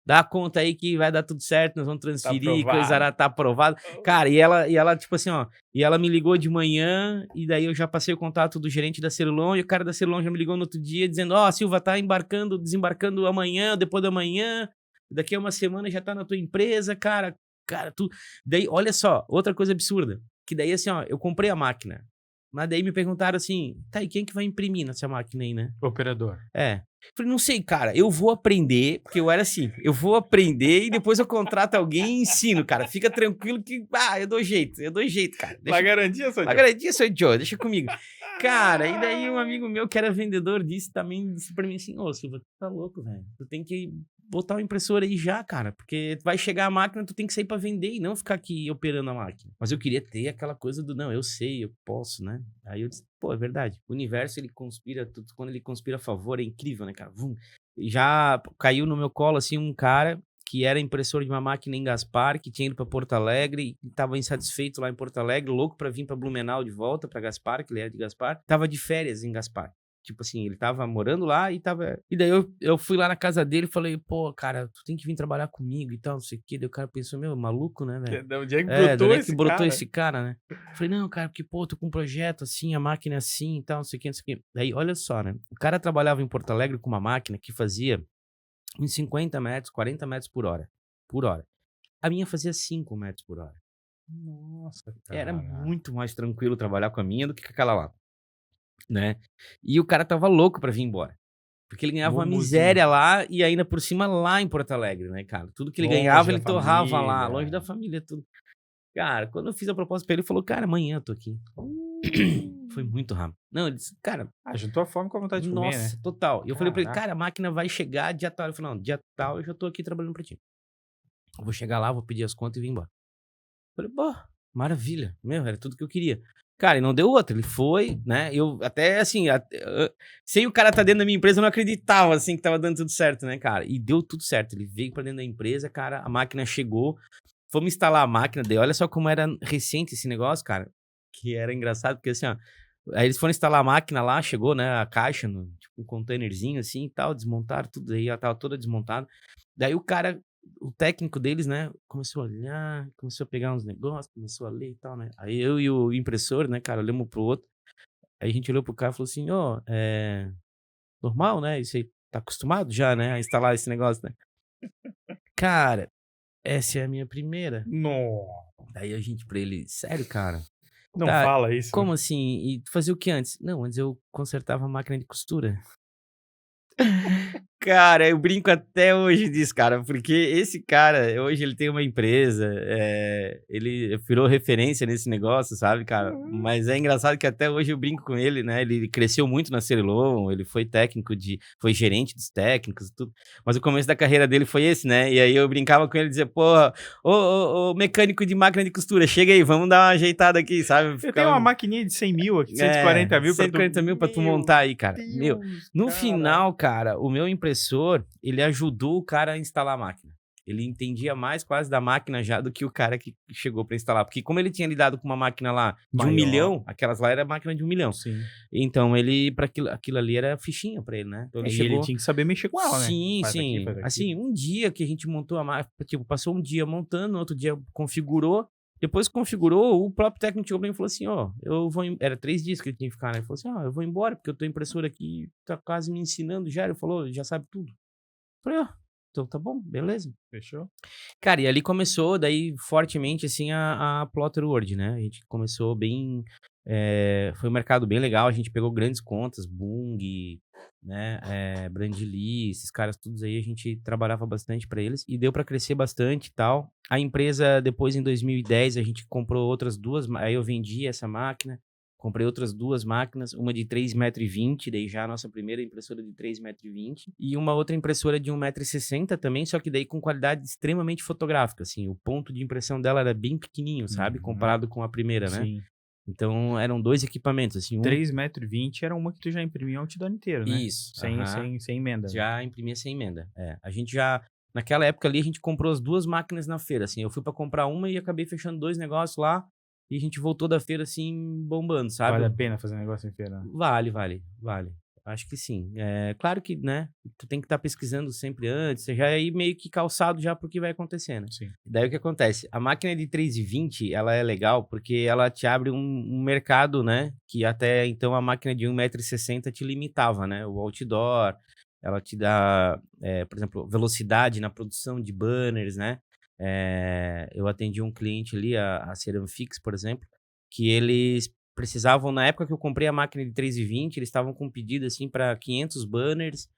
dá conta aí que vai dar tudo certo, nós vamos transferir, coisa tá aprovado. Cara, e ela, tipo assim, e ela me ligou de manhã, e daí eu já passei o contato do gerente da Celulon, e o cara da Celulon já me ligou no outro dia, dizendo, a Silva tá desembarcando amanhã, depois da manhã, daqui a uma semana já tá na tua empresa, cara, tu... Daí, olha só, outra coisa absurda, que daí assim, eu comprei a máquina, mas daí me perguntaram assim, tá, e quem que vai imprimir nessa máquina aí, né? Operador. Falei, não sei, cara, eu vou aprender, porque eu era assim, eu vou aprender e depois eu contrato alguém e ensino, cara, fica tranquilo que, eu dou jeito, cara. Pra garantia, sou Pra garantia, sou Joe, deixa comigo. Cara, e daí um amigo meu que era vendedor disse pra mim assim, Silva, tu tá louco, velho, tu tem que botar uma impressora aí já, cara, porque vai chegar a máquina, tu tem que sair pra vender e não ficar aqui operando a máquina. Mas eu queria ter aquela coisa do, não, eu sei, eu posso, né? Aí eu disse, pô, é verdade. O universo, ele conspira, quando ele conspira a favor, é incrível, né, cara? E já caiu no meu colo, assim, um cara que era impressor de uma máquina em Gaspar, que tinha ido pra Porto Alegre e tava insatisfeito lá em Porto Alegre, louco pra vir pra Blumenau de volta, pra Gaspar, que ele era de Gaspar. Tava de férias em Gaspar. Tipo assim, ele tava morando lá e tava... E daí eu fui lá na casa dele e falei, pô, cara, tu tem que vir trabalhar comigo e tal, não sei o quê. Daí o cara pensou, maluco, né, velho? De onde é que brotou esse brotou cara? esse cara, né? Eu falei, não, cara, porque, pô, tô com um projeto assim, a máquina é assim e tal, não sei o quê, não sei o quê. Daí, olha só, né? O cara trabalhava em Porto Alegre com uma máquina que fazia uns 50 metros, 40 metros por hora. A minha fazia 5 metros por hora. Nossa, cara. Era muito mais tranquilo trabalhar com a minha do que com aquela lá. Né? E o cara tava louco pra vir embora. Porque ele ganhava uma miséria lá e ainda por cima lá em Porto Alegre, né, cara? Tudo que ele ganhava, ele torrava lá, longe da família, tudo. Cara, quando eu fiz a proposta pra ele, ele falou, cara, amanhã eu tô aqui. Foi muito rápido. Não, ele disse, cara, Juntou a fome com a vontade de comer, né? nossa, total. E eu falei pra ele, Caraca. cara, a máquina vai chegar dia tal. Ele falou, não, dia tal eu já tô aqui trabalhando pra ti. Eu vou chegar lá, vou pedir as contas e vim embora. Eu falei, pô, maravilha. Meu, era tudo que eu queria. Cara, e não deu outra. Ele foi, né? Eu até, assim, sem o cara estar dentro da minha empresa, eu não acreditava, assim, que tava dando tudo certo, né, cara? E deu tudo certo. Ele veio pra dentro da empresa, cara, a máquina chegou. Fomos instalar a máquina dele. Olha só como era recente esse negócio, cara. Que era engraçado, porque assim, ó. Aí eles foram instalar a máquina lá, chegou, né, a caixa, no, tipo, um containerzinho assim e tal, desmontaram tudo aí, ela tava toda desmontada. Daí o cara, o técnico deles, né, começou a olhar, começou a pegar uns negócios, começou a ler e tal, né. Aí eu e o impressor, né, cara, olhamos pro outro, aí a gente olhou pro cara e falou assim, ó, normal, né, isso aí, tá acostumado já, né, a instalar esse negócio, né. Cara, essa é a minha primeira. Nossa. Daí a gente pra ele, sério, cara? Não Tá, fala isso, né? como assim? E tu fazia o que antes? Não, antes eu consertava a máquina de costura. Cara, eu brinco até hoje disso, cara, porque esse cara, hoje ele tem uma empresa, ele virou referência nesse negócio, sabe, cara? Mas é engraçado que até hoje eu brinco com ele, né? Ele cresceu muito na Cerilon, ele foi foi gerente dos técnicos e tudo. Mas o começo da carreira dele foi esse, né? E aí eu brincava com ele e dizia, porra, ô mecânico de máquina de costura, chega aí, vamos dar uma ajeitada aqui, sabe? Eu tenho uma maquininha de 100 mil aqui, 140 mil. 140 mil pra tu montar aí, cara. Meu, no final, cara, o meu impressor, ele ajudou o cara a instalar a máquina. Ele entendia mais quase da máquina já do que o cara que chegou pra instalar. Porque como ele tinha lidado com uma máquina lá de 1 milhão, aquelas lá era máquina de 1 milhão. Sim. Então ele, para aquilo ali era fichinha pra ele, né? Então ele chegou... ele tinha que saber mexer com ela, né? Sim, sim. Assim, um dia que a gente montou a máquina, tipo, passou um dia montando, no outro dia configurou. Depois que configurou, o próprio técnico chegou pra mim e falou assim, ó, eu vou... Era 3 dias que ele tinha que ficar, né? Ele falou assim, ó, eu vou embora, porque eu tô impressora aqui, tá quase me ensinando já. Ele falou, já sabe tudo. Eu falei, ó, então tá bom, beleza. Fechou? Cara, e ali começou, daí, fortemente, assim, a Plotter World, né? A gente começou bem... foi um mercado bem legal, a gente pegou grandes contas, Bung, né, Brandly, esses caras todos aí, a gente trabalhava bastante para eles e deu para crescer bastante e tal. A empresa, depois em 2010, a gente comprou outras duas, aí eu vendi essa máquina, comprei outras 2 máquinas, uma de 3,20 m, daí já a nossa primeira impressora de 3,20 m, e uma outra impressora de 1,60 m também, só que daí com qualidade extremamente fotográfica, assim, o ponto de impressão dela era bem pequenininho, sabe, comparado com a primeira, né? Sim. Então, eram 2 equipamentos, assim. 3,20 m era uma que tu já imprimia o outdoor inteiro, né? Isso. Sem emenda. Já imprimia sem emenda, A gente já... Naquela época ali, a gente comprou as 2 máquinas na feira, assim. Eu fui pra comprar uma e acabei fechando 2 negócios lá. E a gente voltou da feira, assim, bombando, sabe? Vale a pena fazer negócio em feira? Vale. Acho que sim. Claro que, né, tu tem que estar pesquisando sempre antes, você já é aí meio que calçado já pro que vai acontecendo. Sim. Daí o que acontece? A máquina de 3,20, ela é legal porque ela te abre um mercado, né, que até então a máquina de 1,60 m te limitava, né, o outdoor, ela te dá, por exemplo, velocidade na produção de banners, né. Eu atendi um cliente ali, a Ceramfix, por exemplo, que eles precisavam, na época que eu comprei a máquina de 3,20, eles estavam com um pedido, assim, para 500 banners,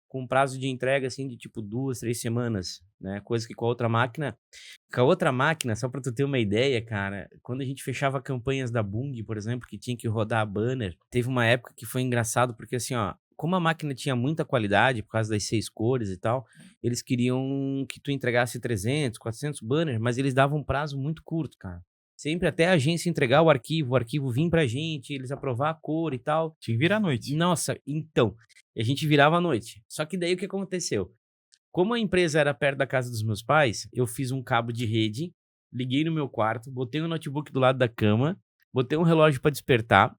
com prazo de entrega, assim, de tipo 2, 3 semanas, né? Coisa que com a outra máquina, só para tu ter uma ideia, cara, quando a gente fechava campanhas da Bung, por exemplo, que tinha que rodar banner, teve uma época que foi engraçado, porque assim, ó, como a máquina tinha muita qualidade, por causa das 6 cores e tal, eles queriam que tu entregasse 300, 400 banners, mas eles davam um prazo muito curto, cara. Sempre até a agência entregar o arquivo vir pra gente, eles aprovar a cor e tal. Tinha que virar à noite. Nossa, então, a gente virava à noite. Só que daí o que aconteceu? Como a empresa era perto da casa dos meus pais, eu fiz um cabo de rede, liguei no meu quarto, botei um notebook do lado da cama, botei um relógio pra despertar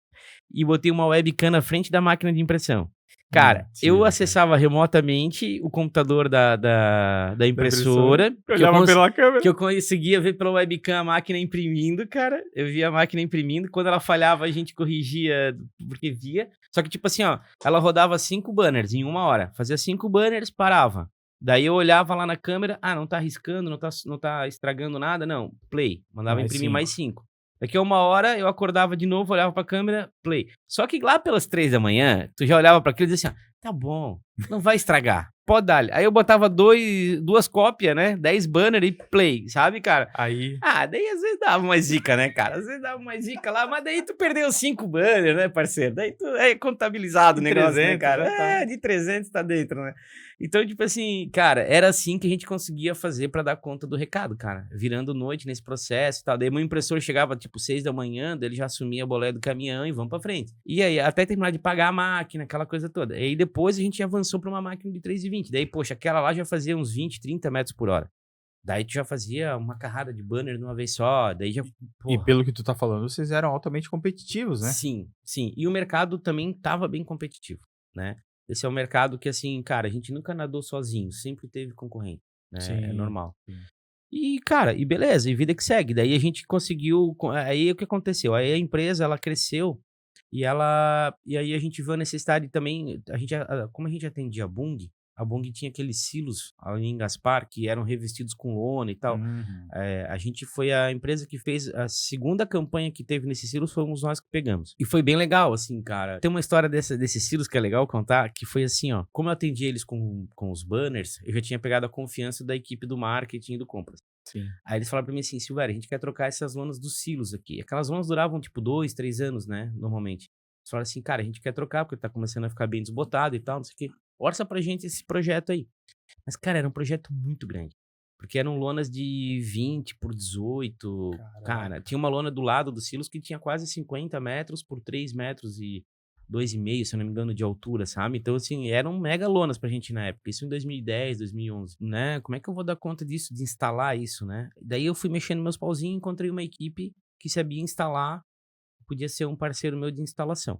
e botei uma webcam na frente da máquina de impressão. Cara, eu acessava remotamente o computador da impressora, pela câmera. que eu conseguia ver pela webcam a máquina imprimindo, cara. Eu via a máquina imprimindo. Quando ela falhava, a gente corrigia, porque via. Só que, tipo assim, ó, ela rodava 5 banners em 1 hora. Fazia 5 banners, parava. Daí eu olhava lá na câmera, não tá arriscando, não tá estragando nada, não. Play. Mandava imprimir mais 5. Daqui a 1 hora, eu acordava de novo, olhava pra câmera, play. Só que lá pelas 3 da manhã, tu já olhava pra aquilo e dizia assim, tá bom, não vai estragar. pode dar. Aí eu botava duas cópias, né? 10 banner e play, sabe, cara? Aí, Daí às vezes dava uma zica, né, cara? Às vezes dava uma zica lá, mas daí tu perdeu 5 banners, né, parceiro? Daí tu é contabilizado o de negócio, né, 300, cara? já tá. De 300 tá dentro, né? Então, tipo assim, cara, era assim que a gente conseguia fazer pra dar conta do recado, cara. Virando noite nesse processo e tal. Daí meu impressor chegava, tipo, 6 da manhã, daí ele já assumia a boleia do caminhão e vamos pra frente. E aí, até terminar de pagar a máquina, aquela coisa toda. E aí depois a gente avançou pra uma máquina de 3,20. Daí, poxa, aquela lá já fazia uns 20, 30 metros por hora. Daí tu já fazia uma carrada de banner de uma vez só, daí já, E porra. pelo que tu tá falando, vocês eram altamente competitivos, né? Sim, sim. E o mercado também tava bem competitivo, né? Esse é um mercado que, assim, cara, a gente nunca nadou sozinho, sempre teve concorrente, né? É Sim, normal. sim. E, cara, e beleza, e vida que segue. Daí a gente conseguiu, aí o que aconteceu? Aí a empresa, ela cresceu e aí a gente viu a necessidade também, como a gente atendia a Bung tinha aqueles silos ali em Gaspar que eram revestidos com lona e tal. Uhum. A gente foi a empresa que fez a segunda campanha que teve nesses silos, fomos nós que pegamos. E foi bem legal, assim, cara. Tem uma história desses silos que é legal contar, que foi assim, ó. Como eu atendi eles com os banners, eu já tinha pegado a confiança da equipe do marketing e do compras. Sim. Aí eles falaram pra mim assim, Silvério, a gente quer trocar essas lonas dos silos aqui. Aquelas lonas duravam, tipo, 2, 3 anos, né, normalmente. Eles falaram assim, cara, a gente quer trocar, porque tá começando a ficar bem desbotado e tal, não sei o quê. Orça pra gente esse projeto aí. Mas, cara, era um projeto muito grande. Porque eram lonas de 20 por 18. Caraca. Cara, tinha uma lona do lado dos silos que tinha quase 50 metros por 3 metros e 2,5, se eu não me engano, de altura, sabe? Então, assim, eram mega lonas pra gente na época. Isso em 2010, 2011, né? Como é que eu vou dar conta disso, de instalar isso, né? Daí eu fui mexendo meus pauzinhos e encontrei uma equipe que sabia instalar, podia ser um parceiro meu de instalação.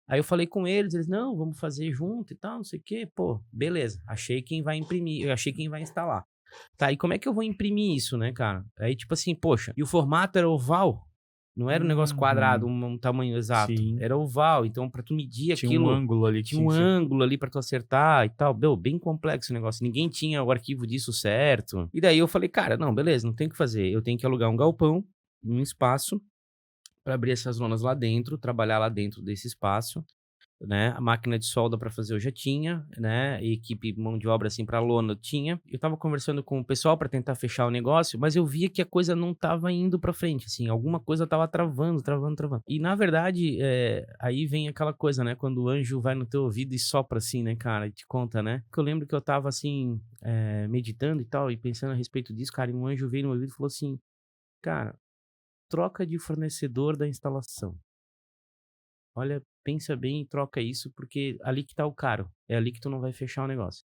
Aí eu falei com eles, não, vamos fazer junto e tal, não sei o quê. Pô, beleza, achei quem vai imprimir, eu achei quem vai instalar. Tá, e como é que eu vou imprimir isso, né, cara? Aí, tipo assim, poxa, e o formato era oval, não era um negócio quadrado, um tamanho exato. Sim. Era oval, então pra tu medir Tinha aquilo... um ângulo ali que tinha um ângulo ali pra tu acertar e tal. Meu, bem complexo o negócio. Ninguém tinha o arquivo disso certo. E daí eu falei, cara, não, beleza, não tem o que fazer. Eu tenho que alugar um galpão, um espaço, para abrir essas lonas lá dentro, trabalhar lá dentro desse espaço, né? A máquina de solda para fazer eu já tinha, né? E equipe mão de obra assim para lona eu tinha. Eu tava conversando com o pessoal para tentar fechar o negócio, mas eu via que a coisa não tava indo para frente, assim, alguma coisa tava travando. E na verdade, aí vem aquela coisa, né? Quando o anjo vai no teu ouvido e sopra assim, né, cara, e te conta, né? Porque eu lembro que eu tava assim, meditando e tal, e pensando a respeito disso, cara, e um anjo veio no meu ouvido e falou assim, cara, troca de fornecedor da instalação. Olha, pensa bem e troca isso, porque ali que tá o caro. É ali que tu não vai fechar o negócio.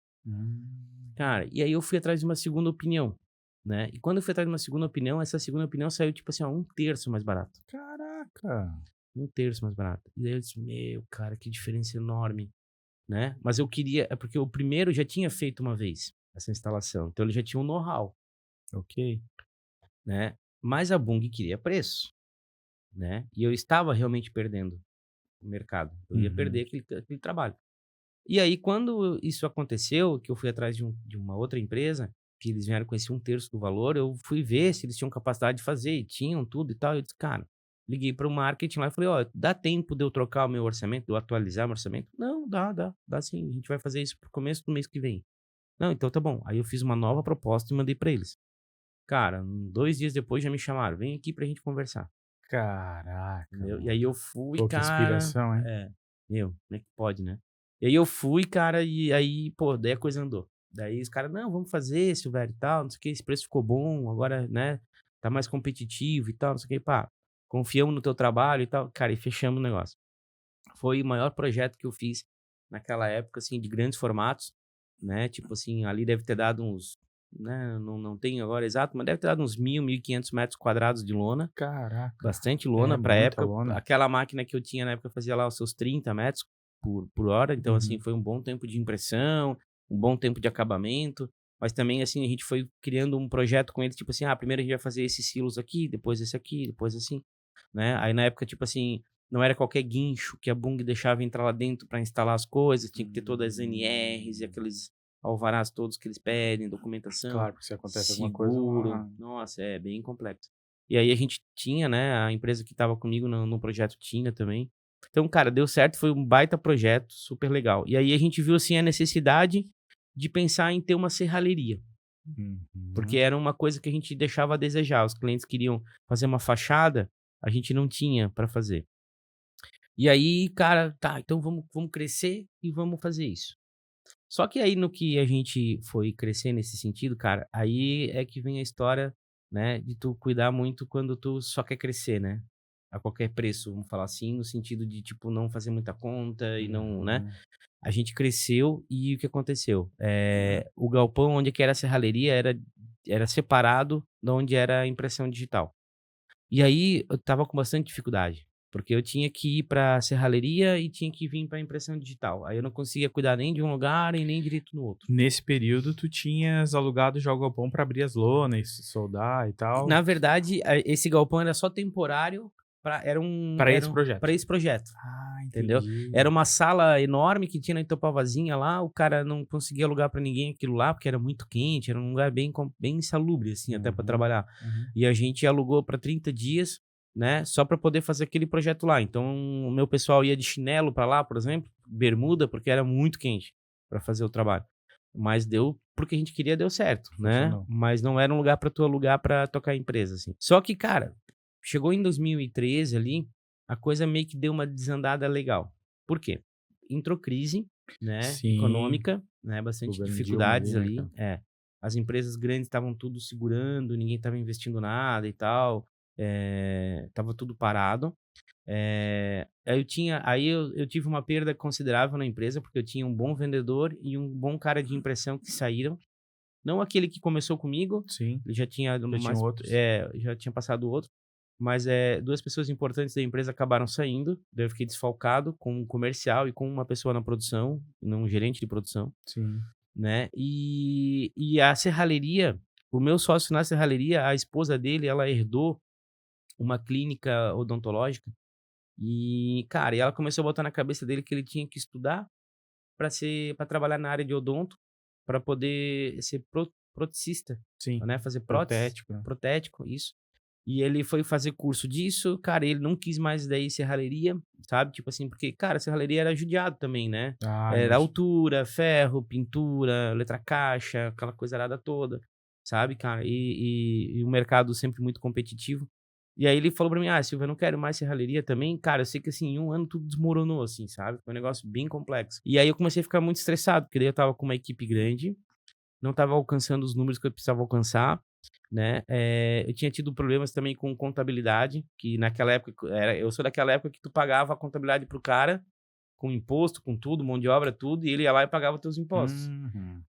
Cara, e aí eu fui atrás de uma segunda opinião, né? E quando eu fui atrás de uma segunda opinião, essa segunda opinião saiu, tipo assim, ó, 1/3 mais barato. Caraca. 1/3 mais barato. E daí eu disse, meu, cara, que diferença enorme, né? Mas eu queria, é porque o primeiro já tinha feito uma vez essa instalação, então ele já tinha um know-how, Ok. né? Mas a Bung queria preço, né? E eu estava realmente perdendo o mercado. Eu ia perder aquele trabalho. E aí, quando isso aconteceu, que eu fui atrás de uma outra empresa, que eles vieram com esse 1/3 do valor, eu fui ver se eles tinham capacidade de fazer, e tinham tudo e tal. Eu disse, cara, liguei para o marketing lá e falei, ó, dá tempo de eu trocar o meu orçamento, de eu atualizar meu orçamento? Não, dá sim, a gente vai fazer isso pro começo do mês que vem. Não, então tá bom. Aí eu fiz uma nova proposta e mandei para eles. Cara, 2 dias depois já me chamaram, vem aqui pra gente conversar. Caraca. Entendeu? E aí eu fui, Pô, que cara. inspiração, hein? Meu, como é que pode, né? E aí eu fui, cara, e aí, pô, daí a coisa andou. Daí os caras, não, vamos fazer, Silvério e tal, não sei o que, esse preço ficou bom, agora, né, tá mais competitivo e tal, não sei o que, pá, confiamos no teu trabalho e tal. Cara, e fechamos o negócio. Foi o maior projeto que eu fiz naquela época, assim, de grandes formatos, né? Tipo assim, ali deve ter dado uns, né, não tenho agora exato, mas deve ter dado uns 1.500 metros quadrados de lona. Caraca. Bastante lona pra muita época. lona. Aquela máquina que eu tinha na época fazia lá os seus 30 metros por hora. Então, assim, Uhum. foi um bom tempo de impressão, um bom tempo de acabamento. Mas também, assim, a gente foi criando um projeto com eles, tipo assim, primeiro a gente vai fazer esses silos aqui, depois esse aqui, depois assim, né? Aí na época, tipo assim, não era qualquer guincho que a Bung deixava entrar lá dentro para instalar as coisas, tinha que ter todas as NRs e aqueles alvarás todos que eles pedem, documentação, Claro, porque se acontece alguma coisa, seguro. Nossa, é bem complexo. E aí a gente tinha, né, a empresa que estava comigo no projeto tinha também. Então, cara, deu certo, foi um baita projeto, super legal. E aí a gente viu, assim, a necessidade de pensar em ter uma serralheria. Porque era uma coisa que a gente deixava a desejar. Os clientes queriam fazer uma fachada, a gente não tinha para fazer. E aí, cara, tá, então vamos crescer e vamos fazer isso. Só que aí no que a gente foi crescer nesse sentido, cara, aí é que vem a história, né, de tu cuidar muito quando tu só quer crescer, né? A qualquer preço, vamos falar assim, no sentido de, tipo, não fazer muita conta e não, né? A gente cresceu e o que aconteceu? O galpão onde que era a serralheria era separado de onde era a impressão digital. E aí eu tava com bastante dificuldade, porque eu tinha que ir para a serralheria e tinha que vir para a impressão digital. Aí eu não conseguia cuidar nem de um lugar e nem direito no outro. Nesse período, tu tinhas alugado já o galpão para abrir as lonas, soldar e tal. Na verdade, esse galpão era só temporário para esse projeto. Para esse projeto. Ah, Entendeu? entendi. Era uma sala enorme que tinha na Itopavazinha lá, o cara não conseguia alugar para ninguém aquilo lá, porque era muito quente, era um lugar bem insalubre, assim, até para trabalhar. E a gente alugou para 30 dias, né, só para poder fazer aquele projeto lá. Então, o meu pessoal ia de chinelo para lá, por exemplo, bermuda, porque era muito quente para fazer o trabalho. Mas deu, porque a gente queria, deu certo, né? Funcionou. Mas não era um lugar para tu alugar para tocar a empresa, assim. Só que, cara, chegou em 2013 ali, a coisa meio que deu uma desandada legal. Por quê? Entrou crise, né, Sim. econômica, né, bastante Governo dificuldades Dilma ali, ali. né, As empresas grandes estavam tudo segurando, ninguém estava investindo nada e tal, tava tudo parado. Eu tive uma perda considerável na empresa, porque eu tinha um bom vendedor e um bom cara de impressão que saíram. Não aquele que começou comigo, Sim. ele já tinha tinha outros. já tinha passado outro. Mas 2 pessoas importantes da empresa acabaram saindo, daí eu fiquei desfalcado com um comercial e com uma pessoa na produção, um gerente de produção, Sim. né? E a serralheria, o meu sócio na serralheria, a esposa dele, ela herdou uma clínica odontológica e, cara, ela começou a botar na cabeça dele que ele tinha que estudar para trabalhar na área de odonto, para poder ser proticista, Sim. né? Fazer prótese, Protético, né? protético, isso. E ele foi fazer curso disso, cara, ele não quis mais daí serralheria, sabe? Tipo assim, porque, cara, serralheria era judiado também, né? Ah, Era imagino. altura, ferro, pintura, letra caixa, aquela coisa arada toda, sabe, cara? E o mercado sempre muito competitivo. E aí ele falou pra mim, Silvio, eu não quero mais serralheria também. Cara, eu sei que assim, em um ano tudo desmoronou, assim, sabe? Foi um negócio bem complexo. E aí eu comecei a ficar muito estressado, porque daí eu tava com uma equipe grande, não tava alcançando os números que eu precisava alcançar, né? Eu tinha tido problemas também com contabilidade, que naquela época, eu sou daquela época que tu pagava a contabilidade pro cara, com imposto, com tudo, mão de obra, tudo, e ele ia lá e pagava teus impostos.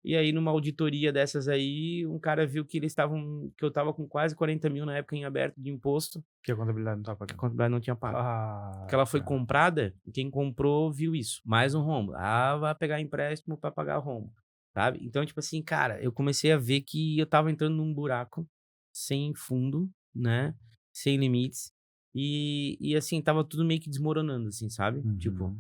E aí, numa auditoria dessas aí, um cara viu que que eu tava com quase 40 mil na época em aberto de imposto, Que a contabilidade não tava que a pagando. contabilidade não tinha pago. Ah, Que ela foi tá. comprada, e quem comprou viu isso. Mais um rombo. Vai pegar empréstimo para pagar o rombo, sabe? Então, tipo assim, cara, eu comecei a ver que eu tava entrando num buraco sem fundo, né? Sem limites. E assim, tava tudo meio que desmoronando, assim, sabe? Tipo,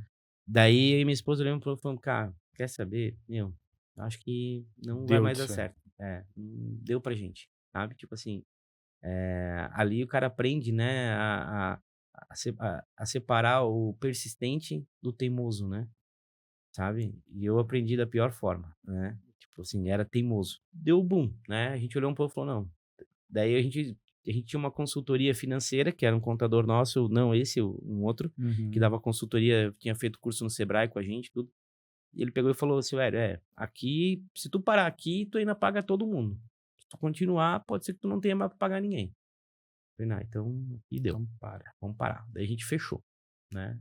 daí eu e minha esposa olhamos e falamos, cara, quer saber? Meu, acho que não vai Deu mais dar disso aí. certo. Não deu pra gente, sabe? Tipo assim, ali o cara aprende, né, a separar o persistente do teimoso, né? Sabe? E eu aprendi da pior forma, né? Tipo assim, era teimoso. Deu boom, né? A gente olhou um pouco e falou, não. Daí a gente tinha uma consultoria financeira, que era um contador nosso, não esse, um outro, que dava consultoria, tinha feito curso no Sebrae com a gente, tudo. E ele pegou e falou assim, velho, aqui, se tu parar aqui, tu ainda paga todo mundo. Se tu continuar, pode ser que tu não tenha mais pra pagar ninguém. Falei, não, então, e deu. Vamos parar. Daí a gente fechou, né?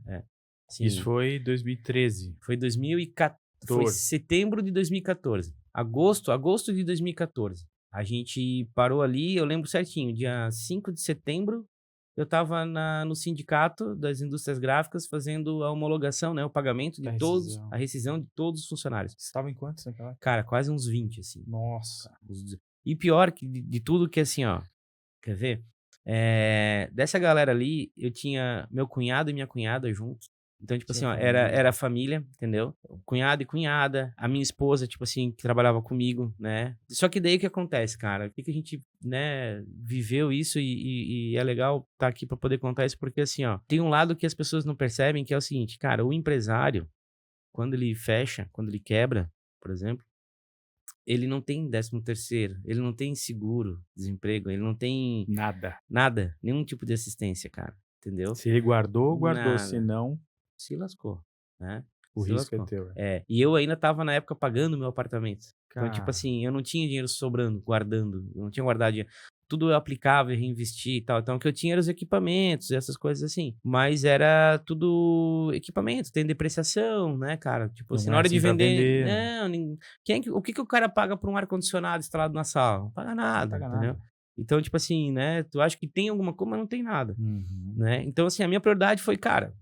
Assim, Isso foi 2013. foi 2014. Foi setembro de 2014. Agosto de 2014. A gente parou ali, eu lembro certinho, dia 5 de setembro, eu estava no sindicato das indústrias gráficas fazendo a homologação, né, o pagamento de todos, a rescisão de todos os funcionários. Você estava em quantos naquela época? Cara, quase uns 20, assim. Nossa. E pior que de tudo que assim, ó, quer ver? Dessa galera ali, eu tinha meu cunhado e minha cunhada juntos. Então, tipo assim, ó, era família, entendeu? Cunhado e cunhada, a minha esposa, tipo assim, que trabalhava comigo, né? Só que daí o que acontece, cara? Por que a gente, né, viveu isso e é legal estar aqui pra poder contar isso? Porque assim, ó, tem um lado que as pessoas não percebem, que é o seguinte, cara, o empresário, quando ele fecha, quando ele quebra, por exemplo, ele não tem 13º, ele não tem seguro, desemprego, ele não tem Nada. nada, nenhum tipo de assistência, cara, entendeu? Se ele guardou, guardou. Nada. Se não, Se lascou, né? o Se risco é lascou. teu. E eu ainda tava na época pagando meu apartamento. Então, tipo Cara. assim, eu não tinha dinheiro sobrando, guardando, eu não tinha guardado dinheiro. Tudo eu aplicava e reinvestia e tal. Então, o que eu tinha eram os equipamentos, essas coisas assim. Mas era tudo equipamento, tem depreciação, né, cara? Tipo assim, Não na é hora de assim pra vender. vender, né? Não, o que o cara paga por um ar-condicionado instalado na sala? Não paga nada, paga entendeu? nada. Então, tipo assim, né? Tu acha que tem alguma coisa, mas não tem nada. Uhum. Né? Então, assim, a minha prioridade foi, cara,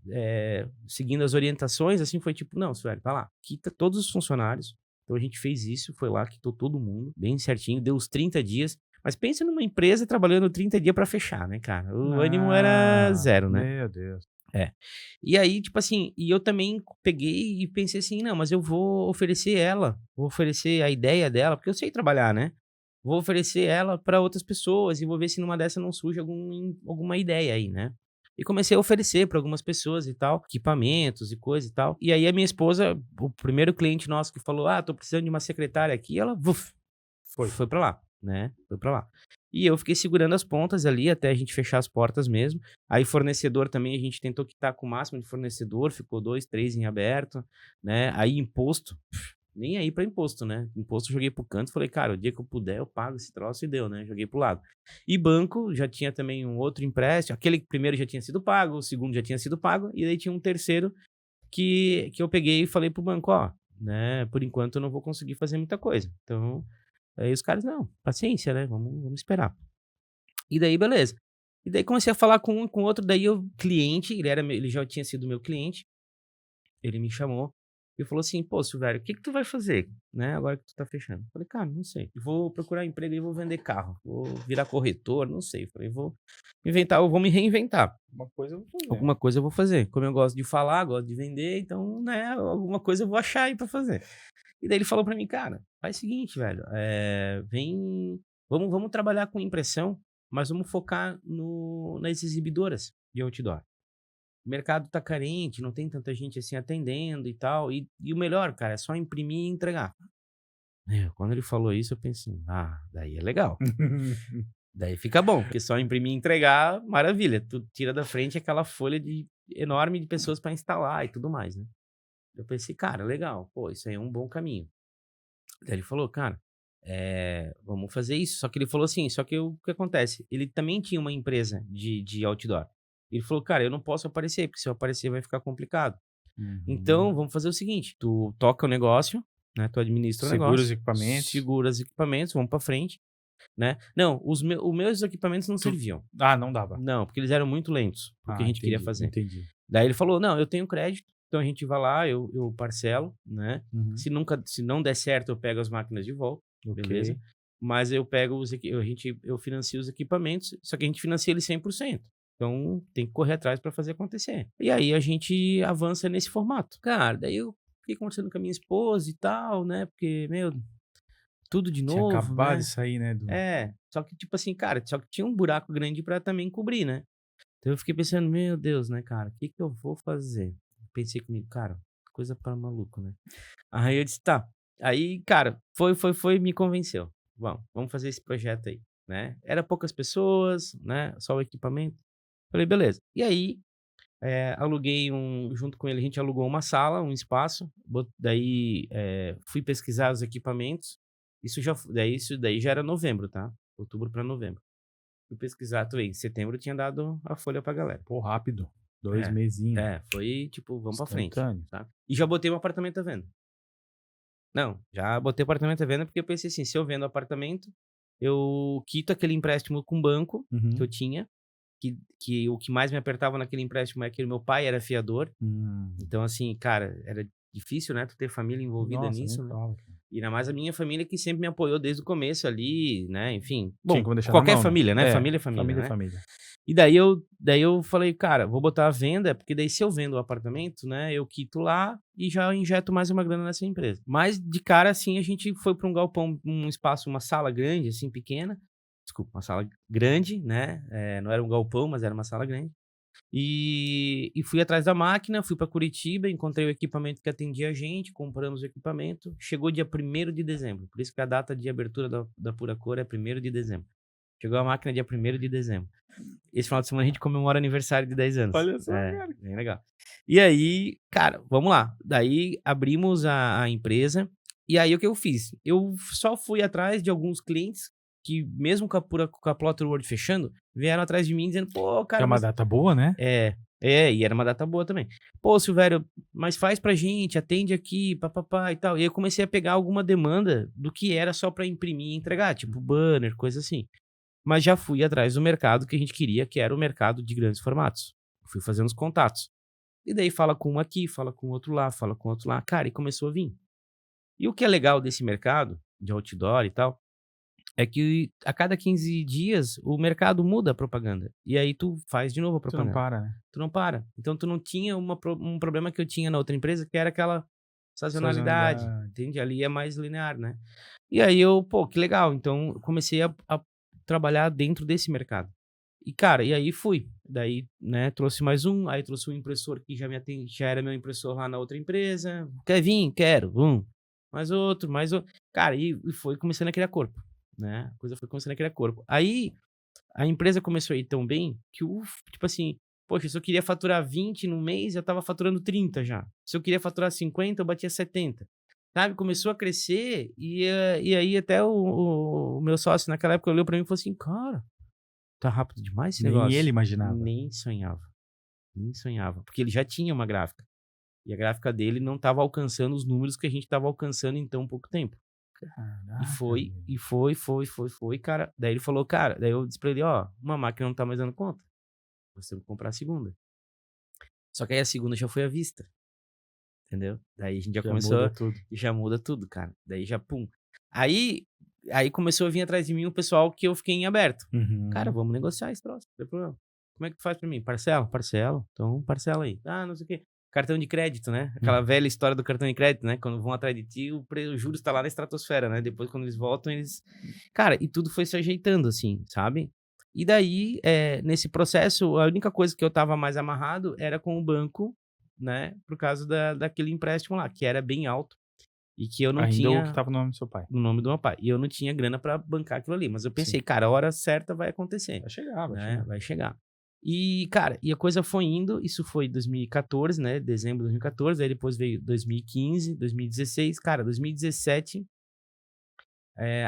seguindo as orientações, assim, foi tipo, não, velho, tá lá, quita todos os funcionários. Então a gente fez isso, foi lá, quitou todo mundo, bem certinho, deu os 30 dias. Mas pensa numa empresa trabalhando 30 dias pra fechar, né, cara? O ânimo era zero, né? Meu Deus. E aí, tipo assim, e eu também peguei e pensei assim, não, mas eu vou oferecer a ideia dela, porque eu sei trabalhar, né? Vou oferecer ela para outras pessoas e vou ver se numa dessa não surge alguma ideia aí, né? E comecei a oferecer para algumas pessoas e tal, equipamentos e coisa e tal. E aí a minha esposa, o primeiro cliente nosso que falou, tô precisando de uma secretária aqui, ela foi para lá, né? Foi para lá. E eu fiquei segurando as pontas ali até a gente fechar as portas mesmo. Aí fornecedor também, a gente tentou quitar com o máximo de fornecedor, ficou 2, 3 em aberto, né? Aí imposto, nem aí para imposto, né? Imposto eu joguei pro canto, falei, cara, o dia que eu puder eu pago esse troço e deu, né? Joguei pro lado. E banco, já tinha também um outro empréstimo, aquele primeiro já tinha sido pago, o segundo já tinha sido pago, e daí tinha um terceiro que eu peguei e falei pro banco, né? Por enquanto eu não vou conseguir fazer muita coisa. Então, aí os caras, não, paciência, né? Vamos esperar. E daí, beleza. E daí comecei a falar com um com o outro, daí o cliente, ele já tinha sido meu cliente, ele me chamou e falou assim, pô, Silvério, o que tu vai fazer, né, agora que tu tá fechando? Eu falei, cara, não sei. Eu vou procurar emprego e vou vender carro, vou virar corretor, não sei. Eu falei, vou vou me reinventar. Uma coisa eu vou fazer. Alguma coisa eu vou fazer. Como eu gosto de falar, gosto de vender, então, né, alguma coisa eu vou achar aí pra fazer. E daí ele falou pra mim, cara, faz o seguinte, velho, vamos trabalhar com impressão, mas vamos focar nas exibidoras de outdoor. O mercado tá carente, não tem tanta gente assim atendendo e tal. E o melhor, cara, é só imprimir e entregar. Quando ele falou isso, eu pensei, daí é legal. Daí fica bom, porque só imprimir e entregar, maravilha. Tu tira da frente aquela folha enorme de pessoas para instalar e tudo mais, né? Eu pensei, cara, legal, pô, isso aí é um bom caminho. Daí ele falou, cara, vamos fazer isso. Só que ele falou assim, só que o que acontece? Ele também tinha uma empresa de outdoor. Ele falou, cara, eu não posso aparecer, porque se eu aparecer vai ficar complicado. Então, vamos fazer o seguinte, tu toca o negócio, né? Tu administra o negócio. Segura os equipamentos, vamos pra frente, né? Não, os meus equipamentos não serviam. Não dava. Não, porque eles eram muito lentos, o que a gente queria fazer. Entendi. Daí ele falou, não, eu tenho crédito, então a gente vai lá, eu parcelo, né? Se não der certo, eu pego as máquinas de volta, beleza? Mas eu pego eu financio os equipamentos, só que a gente financia eles 100%. Então, tem que correr atrás para fazer acontecer. E aí, a gente avança nesse formato. Cara, daí eu fiquei conversando com a minha esposa e tal, né? Porque, tudo de novo, Tinha acabado né? de sair, né? Só que, tipo assim, cara, só que tinha um buraco grande para também cobrir, né? Então, eu fiquei pensando, meu Deus, né, cara? O que eu vou fazer? Pensei comigo, cara, coisa para maluco, né? Aí eu disse, tá. Aí, cara, foi, me convenceu. Vamos fazer esse projeto aí, né? Era poucas pessoas, né? Só o equipamento. Falei, beleza. E aí, aluguei junto com ele, a gente alugou uma sala, um espaço, daí fui pesquisar os equipamentos, isso daí já era novembro, tá? Outubro para novembro. Fui pesquisar, em setembro eu tinha dado a folha pra galera. Pô, rápido. 2 mesinhos. Foi tipo, vamos pra frente, Instantâneo. tá? E já botei um apartamento à venda. Não, já botei o apartamento à venda porque eu pensei assim, se eu vendo o apartamento, eu quito aquele empréstimo com o banco que eu tinha, que o que mais me apertava naquele empréstimo é que meu pai era fiador. Então, assim, cara, era difícil, né? Tu ter família envolvida nisso, né? E ainda mais a minha família que sempre me apoiou desde o começo ali, né? Enfim, bom, qualquer família, né? Família é família, né? Família. E daí eu falei, cara, vou botar a venda, porque daí se eu vendo o apartamento, né, eu quito lá e já injeto mais uma grana nessa empresa. Mas de cara, assim, a gente foi para um galpão, um espaço, uma sala grande, assim, pequena. Desculpa, uma sala grande, né? Não era um galpão, mas era uma sala grande. E fui atrás da máquina, fui para Curitiba, encontrei o equipamento que atendia a gente, compramos o equipamento, chegou dia 1º de dezembro, por isso que a data de abertura da Pura Cor é 1º de dezembro. Chegou a máquina dia 1º de dezembro. Esse final de semana a gente comemora aniversário de 10 anos. Olha só, cara. Bem legal. E aí, cara, vamos lá. Daí abrimos a empresa, e aí o que eu fiz? Eu só fui atrás de alguns clientes que, mesmo com a Plotter World fechando, vieram atrás de mim dizendo, pô, cara... É uma data boa, né? E era uma data boa também. Pô, Silvério, mas faz pra gente, atende aqui, papapá e tal. E aí eu comecei a pegar alguma demanda do que era só pra imprimir e entregar, tipo banner, coisa assim. Mas já fui atrás do mercado que a gente queria, que era o mercado de grandes formatos. Fui fazendo os contatos. E daí fala com um aqui, fala com outro lá, fala com outro lá. Cara, e começou a vir. E o que é legal desse mercado, de outdoor e tal, é que a cada 15 dias o mercado muda a propaganda. E aí tu faz de novo a Tu propaganda. não para, né? Tu não para. Então tu não tinha um problema que eu tinha na outra empresa, que era aquela sazonalidade. Entende? Ali é mais linear, né? E aí eu, pô, que legal. Então eu comecei a trabalhar dentro desse mercado. E, cara, e aí fui. Daí, né, trouxe mais um, aí trouxe um impressor que já era meu impressor lá na outra empresa. Quer vir? Quero. Mais outro, mais outro. Cara, e foi começando a criar corpo, né? A coisa foi começando a criar corpo. Aí, a empresa começou a ir tão bem que, tipo assim, poxa, se eu queria faturar 20 no mês, eu tava faturando 30 já. Se eu queria faturar 50, eu batia 70. Sabe? Começou a crescer e aí até o meu sócio naquela época olhou pra mim e falou assim, cara, tá rápido demais esse negócio. Nem ele imaginava. Nem sonhava. Nem sonhava. Porque ele já tinha uma gráfica. E a gráfica dele não tava alcançando os números que a gente tava alcançando em tão pouco tempo. Caraca, E foi, cara. Daí ele falou, cara, daí eu disse pra ele, ó, uma máquina não tá mais dando conta. Você tem que comprar a segunda. Só que aí a segunda já foi à vista. Entendeu? Daí a gente já começou... muda tudo. Já muda tudo, cara. Daí já, pum. Aí começou a vir atrás de mim o pessoal que eu fiquei em aberto. Uhum. Cara, vamos negociar esse troço, não tem problema. Como é que tu faz pra mim? Parcela? Parcela. Então, parcela aí. Ah, não sei o quê. Cartão de crédito, né? Aquela velha história do cartão de crédito, né? Quando vão atrás de ti, o juros tá lá na estratosfera, né? Depois, quando eles voltam, eles... Cara, e tudo foi se ajeitando, assim, sabe? E daí, nesse processo, a única coisa que eu tava mais amarrado era com o banco, né? Por causa daquele empréstimo lá, que era bem alto. E que eu não tinha... Ainda o que tava no nome do seu pai. No nome do meu pai. E eu não tinha grana pra bancar aquilo ali. Mas eu pensei, cara, a hora certa vai acontecer. Vai chegar, né? Vai chegar. E, cara, e a coisa foi indo. Isso foi 2014, né? Dezembro de 2014. Aí depois veio 2015, 2016. Cara, 2017...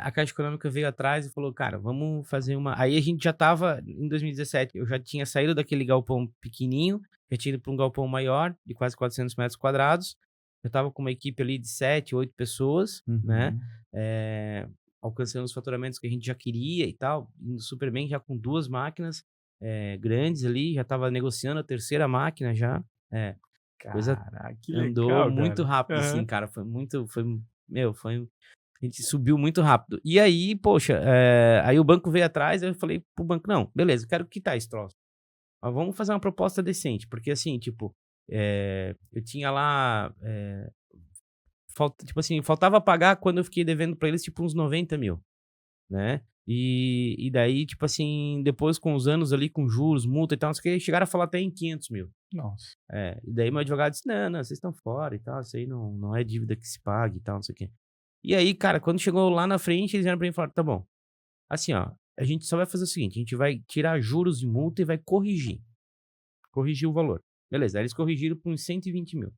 a Caixa Econômica veio atrás e falou, cara, vamos fazer uma... Aí a gente já tava, em 2017, eu já tinha saído daquele galpão pequenininho, já tinha ido para um galpão maior, de quase 400 metros quadrados, eu tava com uma equipe ali de 7, 8 pessoas, né? Alcançando os faturamentos que a gente já queria e tal, indo super bem, já com 2 máquinas grandes ali, já tava negociando a 3ª máquina já. Coisa que andou legal, muito cara. rápido, assim, cara, foi... A gente subiu muito rápido. E aí, poxa, aí o banco veio atrás, eu falei pro banco, não, beleza, eu quero quitar esse troço. Mas vamos fazer uma proposta decente, porque assim, tipo, eu tinha lá, faltava pagar quando eu fiquei devendo pra eles, tipo, uns 90 mil, né? E daí, tipo assim, depois com os anos ali, com juros, multa e tal, não sei o que, chegaram a falar até em 500 mil. Nossa. E daí meu advogado disse, não, vocês estão fora e tal, isso aí não é dívida que se pague e tal, não sei o que. E aí, cara, quando chegou lá na frente, eles vieram pra mim e falaram, tá bom, assim, ó, a gente só vai fazer o seguinte, a gente vai tirar juros e multa e vai corrigir o valor. Beleza, aí eles corrigiram por uns 120 mil.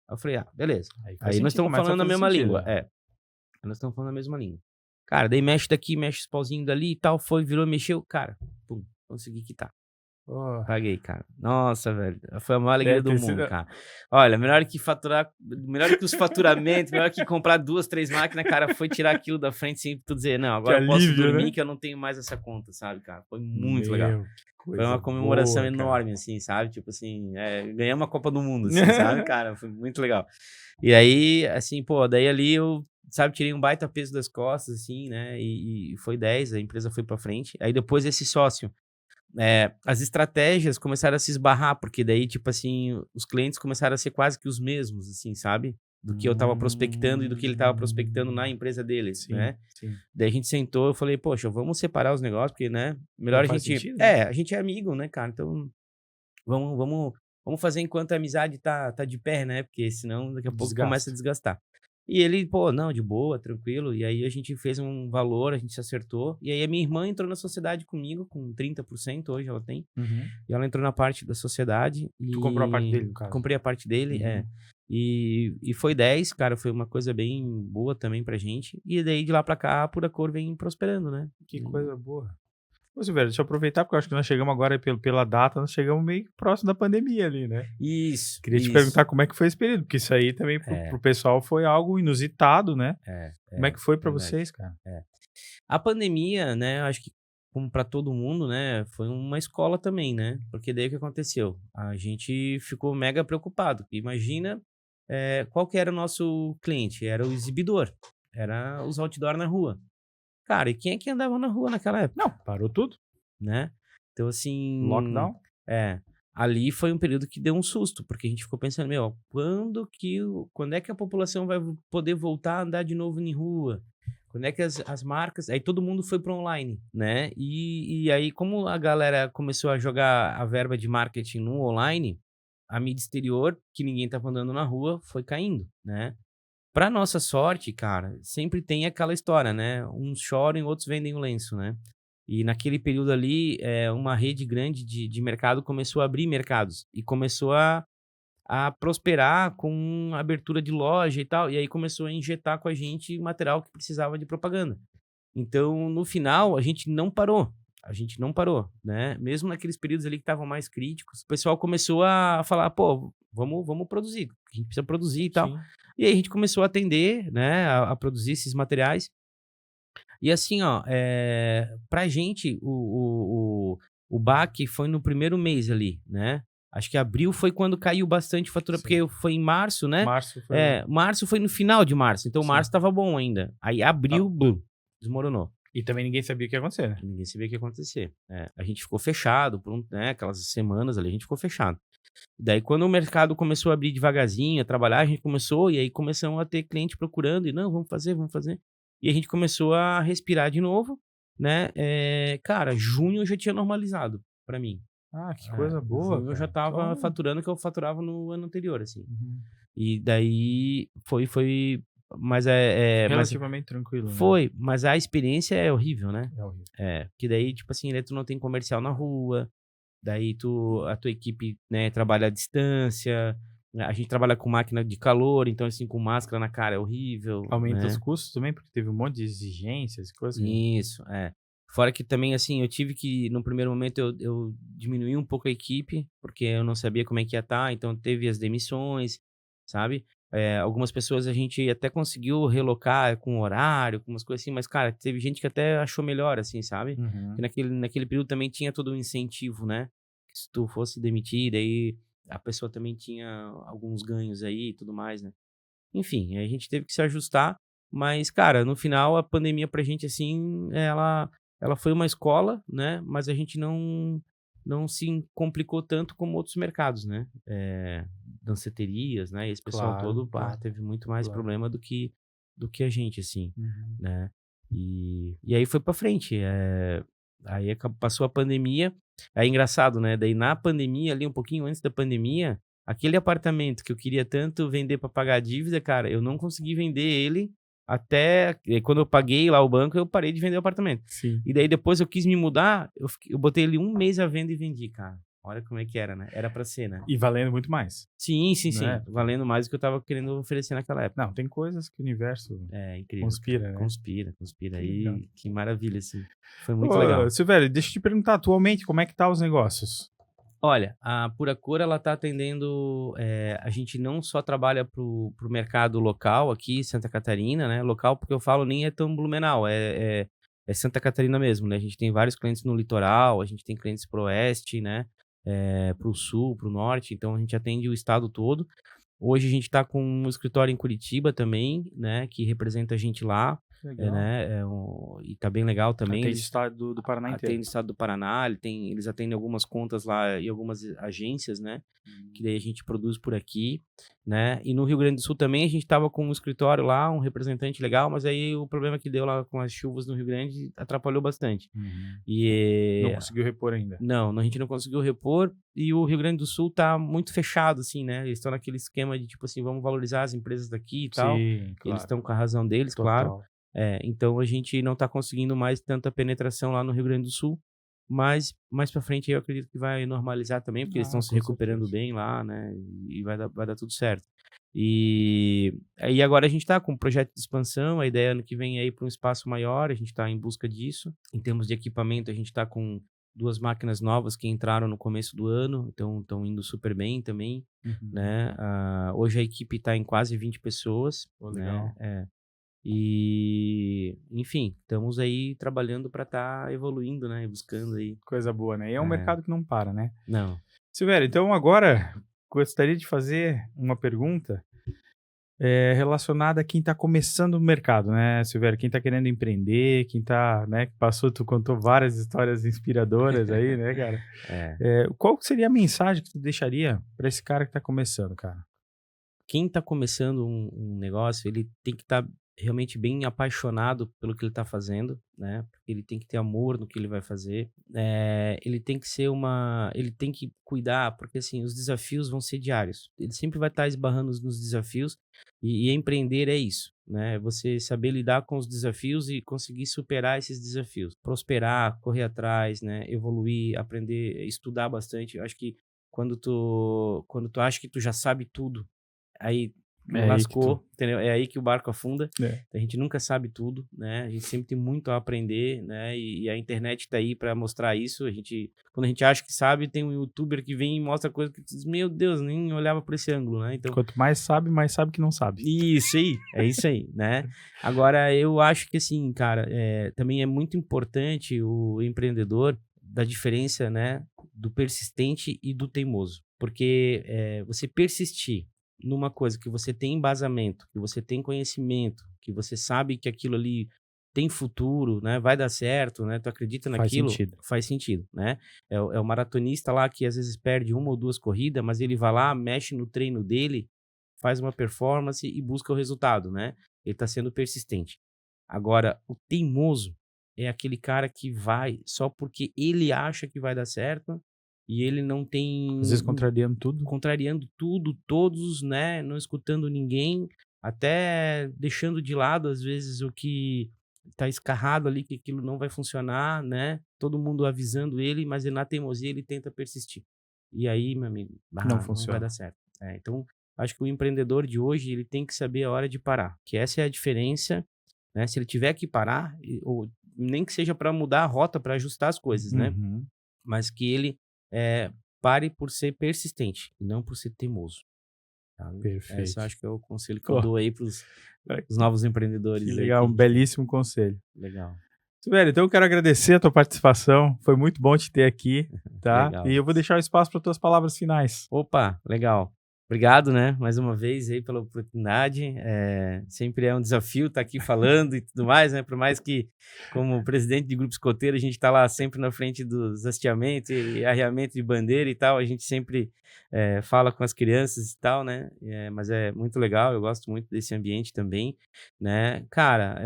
Aí eu falei, beleza. Aí nós estamos falando a mesma língua. Nós estamos falando a mesma língua. Cara, daí mexe daqui, mexe os pauzinhos dali e tal, virou, mexeu, cara, pum, consegui quitar. Paguei, cara. Nossa, velho. Foi a maior alegria do mundo, cara. Olha, melhor que os faturamentos, melhor que comprar 2, 3 máquinas, cara, foi tirar aquilo da frente sem tu dizer, não, agora eu posso dormir, né? Que eu não tenho mais essa conta, sabe, cara? Foi muito legal. Foi uma comemoração enorme, assim, sabe? Tipo assim, ganhei uma Copa do Mundo, assim, sabe, cara? Foi muito legal. E aí, assim, pô, daí ali eu, sabe, tirei um baita peso das costas, assim, né? E foi 10, a empresa foi pra frente. Aí depois esse sócio, as estratégias começaram a se esbarrar, porque daí, tipo assim, os clientes começaram a ser quase que os mesmos, assim, sabe? Do que eu tava prospectando e do que ele tava prospectando na empresa deles, né? Sim. Daí a gente sentou, eu falei, poxa, vamos separar os negócios, porque, né? Melhor a gente... Sentido, né? A gente é amigo, né, cara? Então, Vamos fazer enquanto a amizade tá de pé, né? Porque senão daqui a pouco Desgasta. começa a desgastar. E ele, pô, não, de boa, tranquilo. E aí a gente fez um valor, a gente se acertou. E aí a minha irmã entrou na sociedade comigo, com 30% hoje ela tem. Uhum. E ela entrou na parte da sociedade. Tu comprou a parte dele, no caso? Comprei a parte dele, Uhum. é. E foi 10, cara, foi uma coisa bem boa também pra gente. E daí de lá pra cá a Pura Cor vem prosperando, né? Que coisa boa. Ô, Silvério, deixa eu aproveitar, porque eu acho que nós chegamos agora, pela data, nós chegamos meio próximo da pandemia ali, né? Isso. Queria te isso. perguntar como é que foi esse período, porque isso aí também pro pessoal foi algo inusitado, né? Como é que foi pra verdade. vocês, cara? A pandemia, né, acho que como para todo mundo, né, foi uma escola também, né? Porque daí o que aconteceu? A gente ficou mega preocupado. Imagina, qual que era o nosso cliente? Era o exibidor, era os outdoor na rua. Cara, e quem é que andava na rua naquela época? Não, parou tudo. Né? Então, assim, Lockdown. ali foi um período que deu um susto, porque a gente ficou pensando, meu, quando é que a população vai poder voltar a andar de novo em rua? Quando é que as marcas... Aí todo mundo foi para online, né? E aí, como a galera começou a jogar a verba de marketing no online, a mídia exterior, que ninguém tava andando na rua, foi caindo, né? Pra nossa sorte, cara, sempre tem aquela história, né? Uns choram e outros vendem o lenço, né? E naquele período ali, uma rede grande de mercado começou a abrir mercados e começou a prosperar com abertura de loja e tal. E aí começou a injetar com a gente material que precisava de propaganda. Então, no final, a gente não parou. A gente não parou, né? Mesmo naqueles períodos ali que estavam mais críticos, o pessoal começou a falar, pô, vamos produzir. A gente precisa produzir e tal. Sim. E aí a gente começou a atender, né, a produzir esses materiais. E assim, ó, pra gente, o baque foi no primeiro mês ali, né? Acho que abril foi quando caiu bastante fatura, Sim. porque foi em março, né? Março foi. Março foi no final de março, então Sim. março tava bom ainda. Aí abril, blum, desmoronou. E também ninguém sabia o que ia acontecer, né? Ninguém sabia o que ia acontecer. A gente ficou fechado por aquelas semanas ali, a gente ficou fechado. Daí, quando o mercado começou a abrir devagarzinho, a trabalhar, a gente começou, e aí começamos a ter cliente procurando, e não, vamos fazer. E a gente começou a respirar de novo, né? Cara, junho eu já tinha normalizado pra mim. Ah, que coisa boa, Junho eu já cara. tava Então, faturando o que eu faturava no ano anterior, assim. uhum. E daí foi, mas Relativamente tranquilo, né? foi, mas a experiência é horrível, né? É horrível. Que daí, tipo assim, tu não tem comercial na rua, daí a tua equipe, né, trabalha à distância, a gente trabalha com máquina de calor, então assim, com máscara na cara é horrível, Aumenta né? os custos também, porque teve um monte de exigências e coisas. Que... Isso, Fora que também, assim, eu tive que, no primeiro momento, eu diminuí um pouco a equipe, porque eu não sabia como é que ia estar, então teve as demissões, sabe? Algumas pessoas a gente até conseguiu relocar com horário, com umas coisas assim, mas, cara, teve gente que até achou melhor, assim, sabe? Uhum. Porque naquele período também tinha todo um incentivo, né? Que se tu fosse demitido, aí a pessoa também tinha alguns ganhos aí e tudo mais, né? Enfim, aí a gente teve que se ajustar, mas, cara, no final a pandemia pra gente, assim, ela foi uma escola, né? Mas a gente não se complicou tanto como outros mercados, né? Danceterias, né? Esse pessoal Claro, todo, claro. teve muito mais Claro. problema do que a gente, assim, Uhum. né? E aí foi pra frente. Aí passou a pandemia. É engraçado, né? Daí na pandemia, ali um pouquinho antes da pandemia, aquele apartamento que eu queria tanto vender pra pagar a dívida, cara, eu não consegui vender ele até quando eu paguei lá o banco, eu parei de vender o apartamento. Sim. E daí depois eu quis me mudar, eu botei ele 1 mês à venda e vendi, cara. Olha como é que era, né? Era pra ser, né? E valendo muito mais. Sim. Né? Valendo mais do que eu tava querendo oferecer naquela época. Não, tem coisas que o universo Incrível. conspira, cara. né? Conspira. Que Aí, legal. que maravilha, assim. Foi muito legal. Silvério, deixa eu te perguntar, atualmente, como é que tá os negócios? Olha, a Pura Cor, ela tá atendendo... a gente não só trabalha pro mercado local aqui, Santa Catarina, né? Local, porque eu falo nem é tão Blumenau, é Santa Catarina mesmo, né? A gente tem vários clientes no litoral, a gente tem clientes pro oeste, né? Pro sul, pro norte, então a gente atende o estado todo. Hoje a gente tá com um escritório em Curitiba também, né? Que representa a gente lá. Que legal. né? E tá bem legal também. Atende o estado do Paraná inteiro. Atende o estado do Paraná, eles atendem algumas contas lá e algumas agências, né? Que daí a gente produz por aqui, né? E no Rio Grande do Sul também a gente tava com um escritório lá, um representante legal, mas aí o problema que deu lá com as chuvas no Rio Grande atrapalhou bastante. Não conseguiu repor ainda. Não, a gente não conseguiu repor e o Rio Grande do Sul tá muito fechado, assim, né? Eles estão naquele esquema de, tipo assim, vamos valorizar as empresas daqui e tal. Sim, claro. Eles estão com a razão deles, Total. claro. Então a gente não tá conseguindo mais tanta penetração lá no Rio Grande do Sul, mas mais pra frente eu acredito que vai normalizar também, porque eles estão se com recuperando certeza. bem lá, né? E vai dar tudo certo. E aí agora a gente tá com um projeto de expansão, a ideia ano que vem é ir para um espaço maior, a gente tá em busca disso. Em termos de equipamento, a gente tá com 2 máquinas novas que entraram no começo do ano, então estão indo super bem também, né? Hoje a equipe tá em quase 20 pessoas, Pô, legal. né? E, enfim, estamos aí trabalhando para estar evoluindo, né? Buscando aí. Coisa boa, né? E é um mercado que não para, né? Não. Silvério, então agora gostaria de fazer uma pergunta relacionada a quem está começando o mercado, né, Silvério? Quem está querendo empreender, quem está, né, tu contou várias histórias inspiradoras aí, né, cara? Qual seria a mensagem que tu deixaria para esse cara que está começando, cara? Quem está começando um negócio, ele tem que estar realmente bem apaixonado pelo que ele está fazendo, né? Ele tem que ter amor no que ele vai fazer. Ele tem que ele tem que cuidar, porque assim, os desafios vão ser diários. Ele sempre vai estar esbarrando nos desafios e empreender é isso, né? Você saber lidar com os desafios e conseguir superar esses desafios. Prosperar, correr atrás, né? Evoluir, aprender, estudar bastante. Eu acho que quando tu acha que tu já sabe tudo, aí lascou, entendeu? É aí que o barco afunda. A gente nunca sabe tudo, né? A gente sempre tem muito a aprender, né? E a internet tá aí para mostrar isso. Quando a gente acha que sabe, tem um youtuber que vem e mostra coisa que tu diz, meu Deus, nem olhava por esse ângulo, né? Então, quanto mais sabe que não sabe. Isso aí, é isso aí, né? Agora, eu acho que assim, cara, também é muito importante o empreendedor da diferença, né? Do persistente e do teimoso. Porque você persistir numa coisa que você tem embasamento, que você tem conhecimento, que você sabe que aquilo ali tem futuro, né? Vai dar certo, né? Tu acredita naquilo? Faz sentido, né? É o maratonista lá que às vezes perde 1 ou 2 corridas, mas ele vai lá, mexe no treino dele, faz uma performance e busca o resultado, né? Ele tá sendo persistente. Agora, o teimoso é aquele cara que vai só porque ele acha que vai dar certo e ele não tem... Às vezes contrariando tudo. Contrariando tudo, todos, né? Não escutando ninguém, até deixando de lado, às vezes, o que tá escarrado ali, que aquilo não vai funcionar, né? Todo mundo avisando ele, mas na teimosia ele tenta persistir. E aí, meu amigo, Não vai funciona. dar certo. Então, acho que o empreendedor de hoje, ele tem que saber a hora de parar, que essa é a diferença, né? Se ele tiver que parar, ou nem que seja para mudar a rota, para ajustar as coisas, né? Mas que ele pare por ser persistente, e não por ser teimoso. Tá? Perfeito. Esse eu acho que é o conselho que eu dou aí para os novos empreendedores. Que legal, um belíssimo conselho. Legal. Silvério, então eu quero agradecer a tua participação, foi muito bom te ter aqui, tá? Legal. E eu vou deixar o espaço para tuas palavras finais. Opa, legal. Obrigado, né, mais uma vez aí pela oportunidade. Sempre é um desafio estar aqui falando e tudo mais, né? Por mais que, como presidente de grupo escoteiro, a gente está lá sempre na frente dos hasteamentos e arriamento de bandeira e tal. A gente sempre fala com as crianças e tal, né? Mas é muito legal, eu gosto muito desse ambiente também, né? Cara,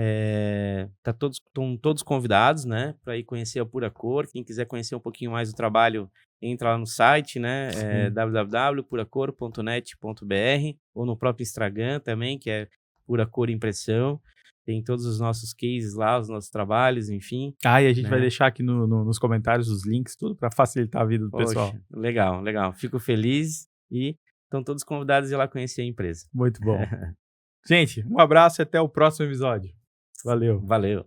estão todos convidados, né, para ir conhecer a Pura Cor. Quem quiser conhecer um pouquinho mais do trabalho, entra lá no site, né, www.puracor.net.br, ou no próprio Instagram também, que é Pura Cor Impressão. Tem todos os nossos cases lá, os nossos trabalhos, enfim. E a gente vai deixar aqui nos comentários os links, tudo para facilitar a vida do pessoal. Legal, legal. Fico feliz e estão todos convidados a ir lá conhecer a empresa. Muito bom. Gente, um abraço e até o próximo episódio. Valeu. Valeu.